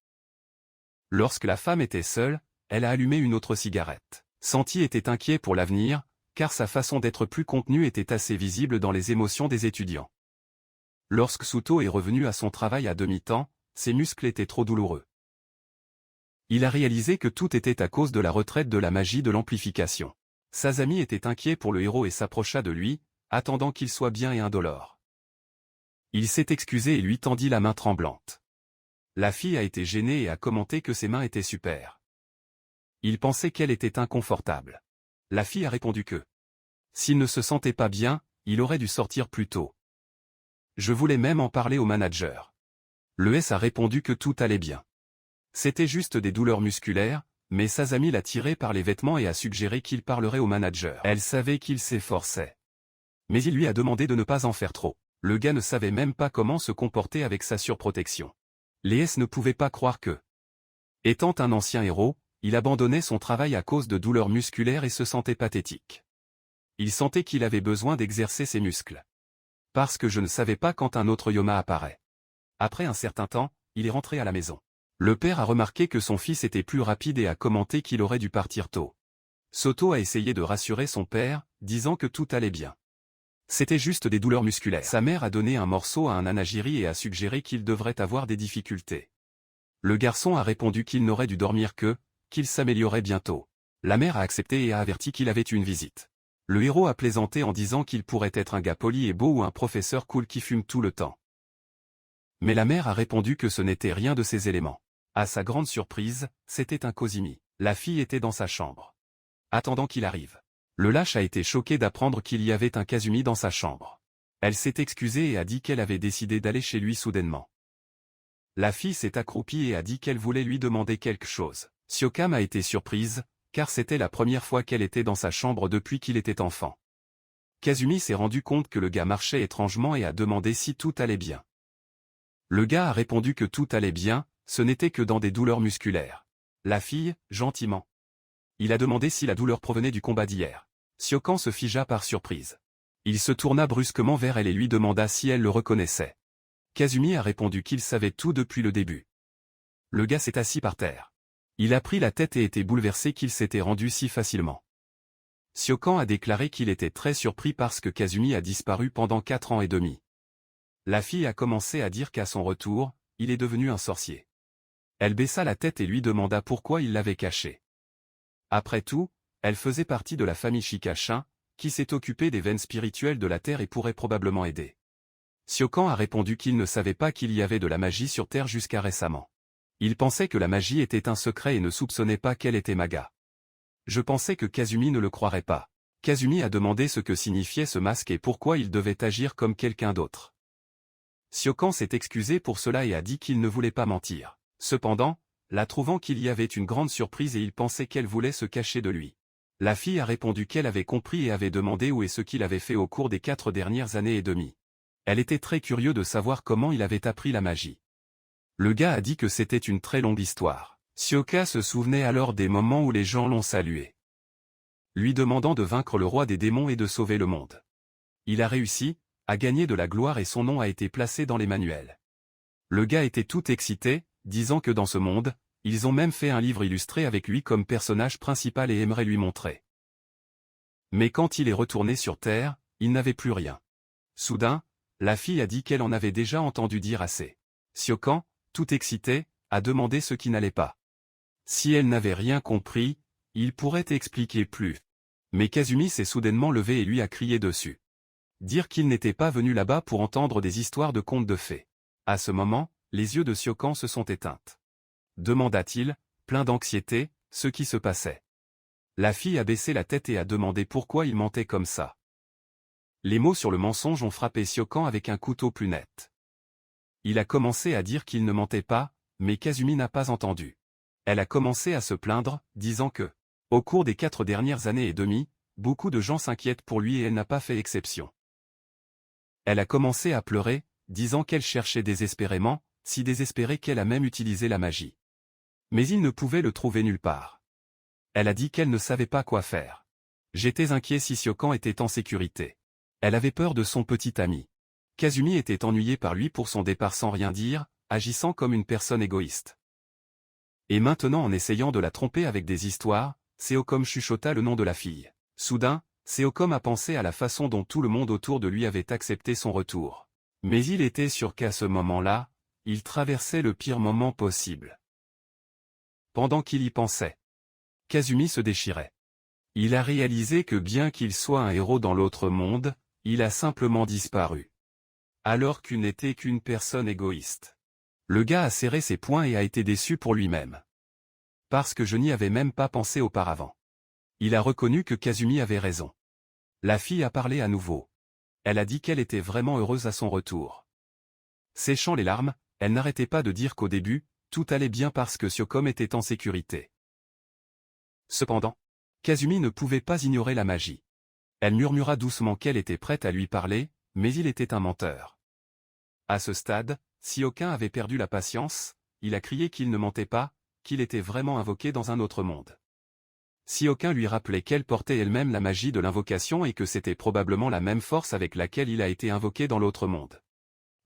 Lorsque la femme était seule, elle a allumé une autre cigarette. Santi était inquiet pour l'avenir, car sa façon d'être plus contenue était assez visible dans les émotions des étudiants. Lorsque Suto est revenu à son travail à demi-temps, ses muscles étaient trop douloureux. Il a réalisé que tout était à cause de la retraite de la magie de l'amplification. Sasami était inquiet pour le héros et s'approcha de lui, attendant qu'il soit bien et indolore. Il s'est excusé et lui tendit la main tremblante. La fille a été gênée et a commenté que ses mains étaient super. Il pensait qu'elle était inconfortable. La fille a répondu que s'il ne se sentait pas bien, il aurait dû sortir plus tôt. Je voulais même en parler au manager. Le S a répondu que tout allait bien. C'était juste des douleurs musculaires, mais Sasami l'a tiré par les vêtements et a suggéré qu'il parlerait au manager. Elle savait qu'il s'efforçait. Mais il lui a demandé de ne pas en faire trop. Le gars ne savait même pas comment se comporter avec sa surprotection. Les S ne pouvaient pas croire que, étant un ancien héros, il abandonnait son travail à cause de douleurs musculaires et se sentait pathétique. Il sentait qu'il avait besoin d'exercer ses muscles. Parce que je ne savais pas quand un autre Yoma apparaît. Après un certain temps, il est rentré à la maison. Le père a remarqué que son fils était plus rapide et a commenté qu'il aurait dû partir tôt. Soto a essayé de rassurer son père, disant que tout allait bien. C'était juste des douleurs musculaires. Sa mère a donné un morceau à un anagiri et a suggéré qu'il devrait avoir des difficultés. Le garçon a répondu qu'il n'aurait dû dormir qu'il s'améliorait bientôt. La mère a accepté et a averti qu'il avait une visite. Le héros a plaisanté en disant qu'il pourrait être un gars poli et beau ou un professeur cool qui fume tout le temps. Mais la mère a répondu que ce n'était rien de ces éléments. À sa grande surprise, c'était un Cosimi. La fille était dans sa chambre, attendant qu'il arrive. Le lâche a été choqué d'apprendre qu'il y avait un Kazumi dans sa chambre. Elle s'est excusée et a dit qu'elle avait décidé d'aller chez lui soudainement. La fille s'est accroupie et a dit qu'elle voulait lui demander quelque chose. Siokam a été surprise, car c'était la première fois qu'elle était dans sa chambre depuis qu'il était enfant. Kazumi s'est rendu compte que le gars marchait étrangement et a demandé si tout allait bien. Le gars a répondu que tout allait bien, ce n'était que dans des douleurs musculaires. La fille, gentiment. Il a demandé si la douleur provenait du combat d'hier. Siokan se figea par surprise. Il se tourna brusquement vers elle et lui demanda si elle le reconnaissait. Kazumi a répondu qu'il savait tout depuis le début. Le gars s'est assis par terre. Il a pris la tête et était bouleversé qu'il s'était rendu si facilement. Siokan a déclaré qu'il était très surpris parce que Kazumi a disparu pendant 4 ans et demi. La fille a commencé à dire qu'à son retour, il est devenu un sorcier. Elle baissa la tête et lui demanda pourquoi il l'avait caché. Après tout, elle faisait partie de la famille Shikashin, qui s'est occupée des veines spirituelles de la Terre et pourrait probablement aider. Siokan a répondu qu'il ne savait pas qu'il y avait de la magie sur Terre jusqu'à récemment. Il pensait que la magie était un secret et ne soupçonnait pas qu'elle était maga. Je pensais que Kazumi ne le croirait pas. Kazumi a demandé ce que signifiait ce masque et pourquoi il devait agir comme quelqu'un d'autre. Siokan s'est excusé pour cela et a dit qu'il ne voulait pas mentir. Cependant, la trouvant qu'il y avait une grande surprise et il pensait qu'elle voulait se cacher de lui. La fille a répondu qu'elle avait compris et avait demandé où est ce qu'il avait fait au cours des 4 dernières années et demie. Elle était très curieuse de savoir comment il avait appris la magie. Le gars a dit que c'était une très longue histoire. Sioka se souvenait alors des moments où les gens l'ont salué, lui demandant de vaincre le roi des démons et de sauver le monde. Il a réussi, a gagné de la gloire et son nom a été placé dans les manuels. Le gars était tout excité, disant que dans ce monde, ils ont même fait un livre illustré avec lui comme personnage principal et aimeraient lui montrer. Mais quand il est retourné sur Terre, il n'avait plus rien. Soudain, la fille a dit qu'elle en avait déjà entendu dire assez. Siokan, tout excité, a demandé ce qui n'allait pas. Si elle n'avait rien compris, il pourrait expliquer plus. Mais Kazumi s'est soudainement levé et lui a crié dessus. Dire qu'il n'était pas venu là-bas pour entendre des histoires de contes de fées. À ce moment, les yeux de Siokan se sont éteints. Demanda-t-il, plein d'anxiété, ce qui se passait. La fille a baissé la tête et a demandé pourquoi il mentait comme ça. Les mots sur le mensonge ont frappé Siokan avec un couteau plus net. Il a commencé à dire qu'il ne mentait pas, mais Kazumi n'a pas entendu. Elle a commencé à se plaindre, disant que, au cours des 4 dernières années et demie, beaucoup de gens s'inquiètent pour lui et elle n'a pas fait exception. Elle a commencé à pleurer, disant qu'elle cherchait désespérément, si désespérée qu'elle a même utilisé la magie. Mais il ne pouvait le trouver nulle part. Elle a dit qu'elle ne savait pas quoi faire. J'étais inquiet si Siokan était en sécurité. Elle avait peur de son petit ami. Kazumi était ennuyé par lui pour son départ sans rien dire, agissant comme une personne égoïste. Et maintenant en essayant de la tromper avec des histoires, Seokom chuchota le nom de la fille. Soudain, Seokom a pensé à la façon dont tout le monde autour de lui avait accepté son retour. Mais il était sûr qu'à ce moment-là, il traversait le pire moment possible. Pendant qu'il y pensait, Kazumi se déchirait. Il a réalisé que bien qu'il soit un héros dans l'autre monde, il a simplement disparu. Alors qu'il n'était qu'une personne égoïste. Le gars a serré ses poings et a été déçu pour lui-même. Parce que je n'y avais même pas pensé auparavant. Il a reconnu que Kazumi avait raison. La fille a parlé à nouveau. Elle a dit qu'elle était vraiment heureuse à son retour. Séchant les larmes, elle n'arrêtait pas de dire qu'au début, tout allait bien parce que Siokom était en sécurité. Cependant, Kazumi ne pouvait pas ignorer la magie. Elle murmura doucement qu'elle était prête à lui parler, mais il était un menteur. À ce stade, Siokan avait perdu la patience, il a crié qu'il ne mentait pas, qu'il était vraiment invoqué dans un autre monde. Siokan lui rappelait qu'elle portait elle-même la magie de l'invocation et que c'était probablement la même force avec laquelle il a été invoqué dans l'autre monde.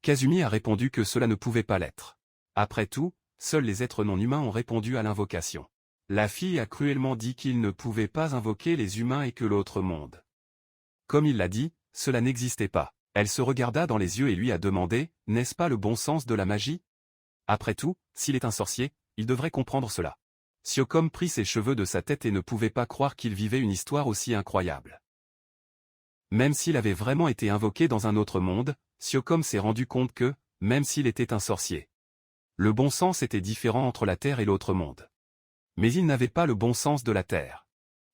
Kazumi a répondu que cela ne pouvait pas l'être. Après tout, seuls les êtres non humains ont répondu à l'invocation. La fille a cruellement dit qu'il ne pouvait pas invoquer les humains et que l'autre monde. Comme il l'a dit, cela n'existait pas. Elle se regarda dans les yeux et lui a demandé, « N'est-ce pas le bon sens de la magie ?» Après tout, s'il est un sorcier, il devrait comprendre cela. Siokom prit ses cheveux de sa tête et ne pouvait pas croire qu'il vivait une histoire aussi incroyable. Même s'il avait vraiment été invoqué dans un autre monde, Siokom s'est rendu compte que, même s'il était un sorcier, le bon sens était différent entre la Terre et l'autre monde. Mais il n'avait pas le bon sens de la Terre.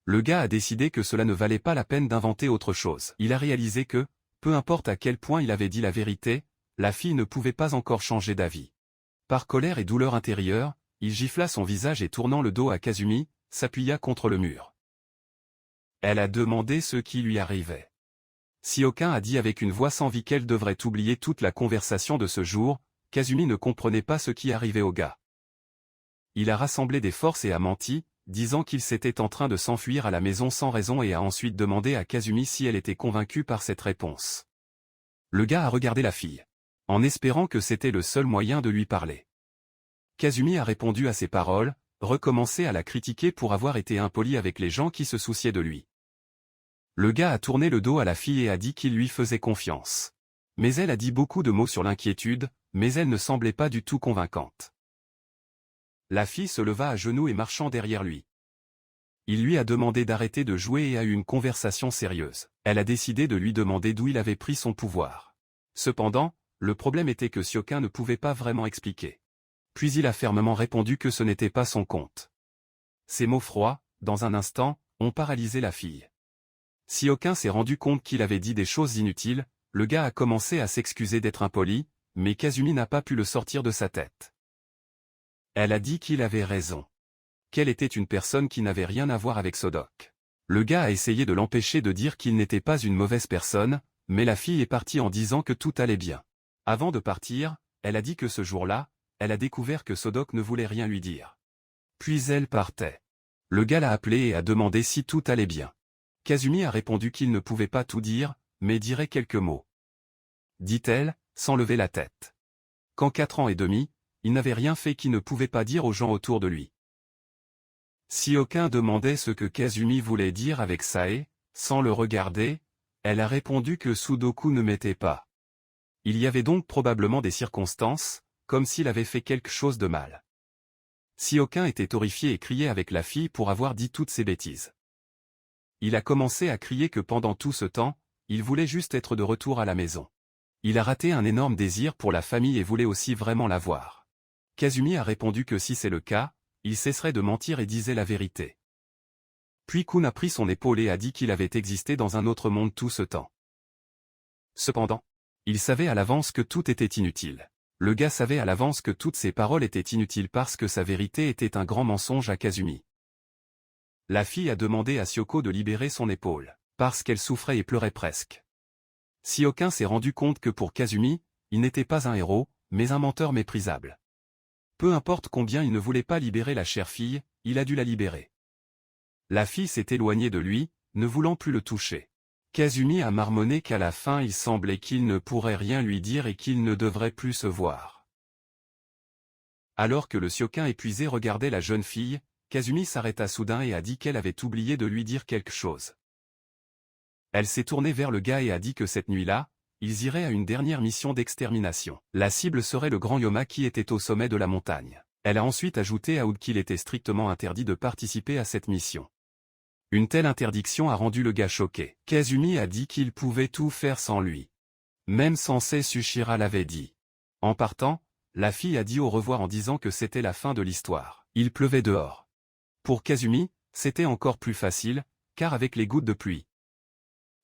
Le gars a décidé que cela ne valait pas la peine d'inventer autre chose. Il a réalisé que, peu importe à quel point il avait dit la vérité, la fille ne pouvait pas encore changer d'avis. Par colère et douleur intérieure, il gifla son visage et tournant le dos à Kazumi, s'appuya contre le mur. Elle a demandé ce qui lui arrivait. Siokan a dit avec une voix sans vie qu'elle devrait oublier toute la conversation de ce jour. Kazumi ne comprenait pas ce qui arrivait au gars. Il a rassemblé des forces et a menti, disant qu'il s'était en train de s'enfuir à la maison sans raison et a ensuite demandé à Kazumi si elle était convaincue par cette réponse. Le gars a regardé la fille, en espérant que c'était le seul moyen de lui parler. Kazumi a répondu à ses paroles, recommencé à la critiquer pour avoir été impoli avec les gens qui se souciaient de lui. Le gars a tourné le dos à la fille et a dit qu'il lui faisait confiance. Mais elle a dit beaucoup de mots sur l'inquiétude, mais elle ne semblait pas du tout convaincante. La fille se leva à genoux et marchant derrière lui. Il lui a demandé d'arrêter de jouer et a eu une conversation sérieuse. Elle a décidé de lui demander d'où il avait pris son pouvoir. Cependant, le problème était que Siokan ne pouvait pas vraiment expliquer. Puis il a fermement répondu que ce n'était pas son compte. Ces mots froids, dans un instant, ont paralysé la fille. Siokan s'est rendu compte qu'il avait dit des choses inutiles, le gars a commencé à s'excuser d'être impoli, mais Kazumi n'a pas pu le sortir de sa tête. Elle a dit qu'il avait raison. Qu'elle était une personne qui n'avait rien à voir avec Sodok. Le gars a essayé de l'empêcher de dire qu'il n'était pas une mauvaise personne, mais la fille est partie en disant que tout allait bien. Avant de partir, elle a dit que ce jour-là, elle a découvert que Sodok ne voulait rien lui dire. Puis elle partait. Le gars l'a appelé et a demandé si tout allait bien. Kazumi a répondu qu'il ne pouvait pas tout dire, mais dirait quelques mots. Dit-elle, sans lever la tête. Qu'en 4 ans et demi, il n'avait rien fait qu'il ne pouvait pas dire aux gens autour de lui. Siokan demandait ce que Kazumi voulait dire avec Sae, sans le regarder, elle a répondu que Sudoku ne m'était pas. Il y avait donc probablement des circonstances, comme s'il avait fait quelque chose de mal. Siokin était horrifié et criait avec la fille pour avoir dit toutes ces bêtises. Il a commencé à crier que pendant tout ce temps, il voulait juste être de retour à la maison. Il a raté un énorme désir pour la famille et voulait aussi vraiment la voir. Kazumi a répondu que si c'est le cas, il cesserait de mentir et disait la vérité. Puis Kun a pris son épaule et a dit qu'il avait existé dans un autre monde tout ce temps. Cependant, il savait à l'avance que tout était inutile. Le gars savait à l'avance que toutes ses paroles étaient inutiles parce que sa vérité était un grand mensonge à Kazumi. La fille a demandé à Sioko de libérer son épaule, parce qu'elle souffrait et pleurait presque. Siokin s'est rendu compte que pour Kazumi, il n'était pas un héros, mais un menteur méprisable. Peu importe combien il ne voulait pas libérer la chère fille, il a dû la libérer. La fille s'est éloignée de lui, ne voulant plus le toucher. Kazumi a marmonné qu'à la fin il semblait qu'il ne pourrait rien lui dire et qu'il ne devrait plus se voir. Alors que le Siokin épuisé regardait la jeune fille, Kazumi s'arrêta soudain et a dit qu'elle avait oublié de lui dire quelque chose. Elle s'est tournée vers le gars et a dit que cette nuit-là, ils iraient à une dernière mission d'extermination. La cible serait le grand Yoma qui était au sommet de la montagne. Elle a ensuite ajouté à Oud qu'il était strictement interdit de participer à cette mission. Une telle interdiction a rendu le gars choqué. Kazumi a dit qu'il pouvait tout faire sans lui. Même Sensei Tsushira l'avait dit. En partant, la fille a dit au revoir en disant que c'était la fin de l'histoire. Il pleuvait dehors. Pour Kazumi, c'était encore plus facile, car avec les gouttes de pluie,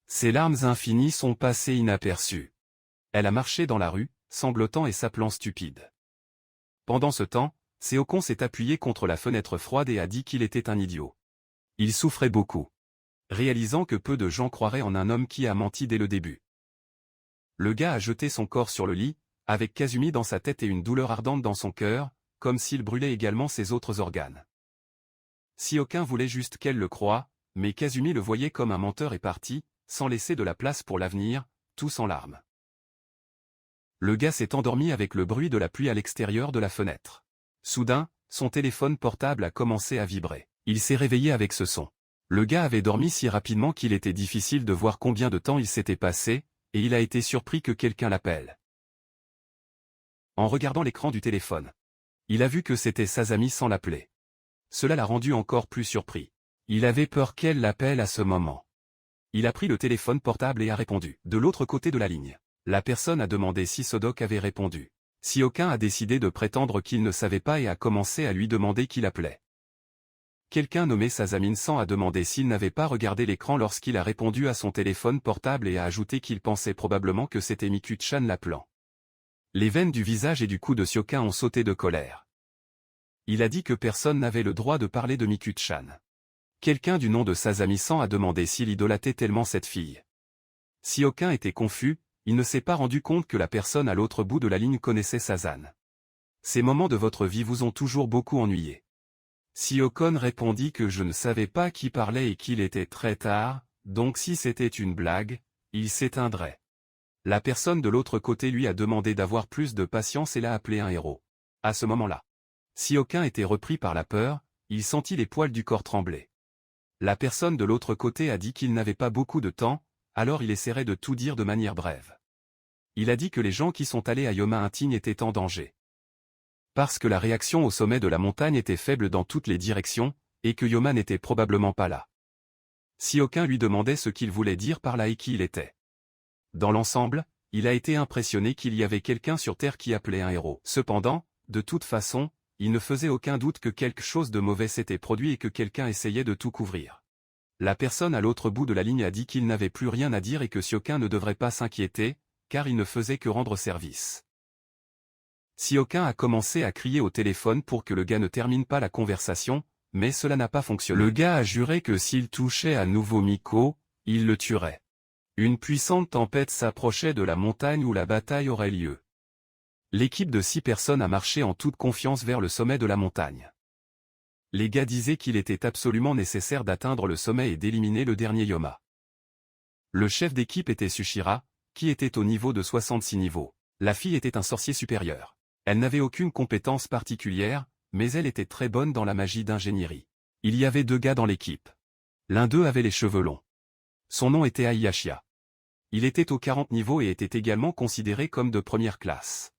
ses larmes infinies sont passées inaperçues. Elle a marché dans la rue, sanglotant et s'appelant stupide. Pendant ce temps, Seokon s'est appuyé contre la fenêtre froide et a dit qu'il était un idiot. Il souffrait beaucoup. Réalisant que peu de gens croiraient en un homme qui a menti dès le début. Le gars a jeté son corps sur le lit, avec Kazumi dans sa tête et une douleur ardente dans son cœur, comme s'il brûlait également ses autres organes. Siokin voulait juste qu'elle le croie, mais Kazumi le voyait comme un menteur et parti, sans laisser de la place pour l'avenir, tous en larmes. Le gars s'est endormi avec le bruit de la pluie à l'extérieur de la fenêtre. Soudain, son téléphone portable a commencé à vibrer. Il s'est réveillé avec ce son. Le gars avait dormi si rapidement qu'il était difficile de voir combien de temps il s'était passé, et il a été surpris que quelqu'un l'appelle. En regardant l'écran du téléphone, il a vu que c'était Sasami sans l'appeler. Cela l'a rendu encore plus surpris. Il avait peur qu'elle l'appelle à ce moment. Il a pris le téléphone portable et a répondu. De l'autre côté de la ligne, la personne a demandé si Sodok avait répondu. Siokin a décidé de prétendre qu'il ne savait pas et a commencé à lui demander qui l'appelait. Quelqu'un nommé Sasamin-san a demandé s'il n'avait pas regardé l'écran lorsqu'il a répondu à son téléphone portable et a ajouté qu'il pensait probablement que c'était Miku-chan l'appelant. Les veines du visage et du cou de Siokin ont sauté de colère. Il a dit que personne n'avait le droit de parler de Miku-chan. Quelqu'un du nom de Sasami-san a demandé s'il idolâtrait tellement cette fille. Siokin était confus, il ne s'est pas rendu compte que la personne à l'autre bout de la ligne connaissait Sazan. Ces moments de votre vie vous ont toujours beaucoup ennuyé. Siokin répondit que je ne savais pas qui parlait et qu'il était très tard, donc si c'était une blague, il s'éteindrait. La personne de l'autre côté lui a demandé d'avoir plus de patience et l'a appelé un héros. À ce moment-là, Siokin était repris par la peur, il sentit les poils du corps trembler. La personne de l'autre côté a dit qu'il n'avait pas beaucoup de temps, alors il essaierait de tout dire de manière brève. Il a dit que les gens qui sont allés à Yoma Intigne étaient en danger. Parce que la réaction au sommet de la montagne était faible dans toutes les directions, et que Yoma n'était probablement pas là. Siokin lui demandait ce qu'il voulait dire par là et qui il était. Dans l'ensemble, il a été impressionné qu'il y avait quelqu'un sur Terre qui appelait un héros. Cependant, de toute façon, il ne faisait aucun doute que quelque chose de mauvais s'était produit et que quelqu'un essayait de tout couvrir. La personne à l'autre bout de la ligne a dit qu'il n'avait plus rien à dire et que Siokin ne devrait pas s'inquiéter, car il ne faisait que rendre service. Siokin a commencé à crier au téléphone pour que le gars ne termine pas la conversation, mais cela n'a pas fonctionné. Le gars a juré que s'il touchait à nouveau Miko, il le tuerait. Une puissante tempête s'approchait de la montagne où la bataille aurait lieu. L'équipe de 6 personnes a marché en toute confiance vers le sommet de la montagne. Les gars disaient qu'il était absolument nécessaire d'atteindre le sommet et d'éliminer le dernier Yoma. Le chef d'équipe était Tsushira, qui était au niveau de 66 niveaux. La fille était un sorcier supérieur. Elle n'avait aucune compétence particulière, mais elle était très bonne dans la magie d'ingénierie. Il y avait 2 gars dans l'équipe. L'un d'eux avait les cheveux longs. Son nom était Ayashia. Il était aux 40 niveaux et était également considéré comme de première classe.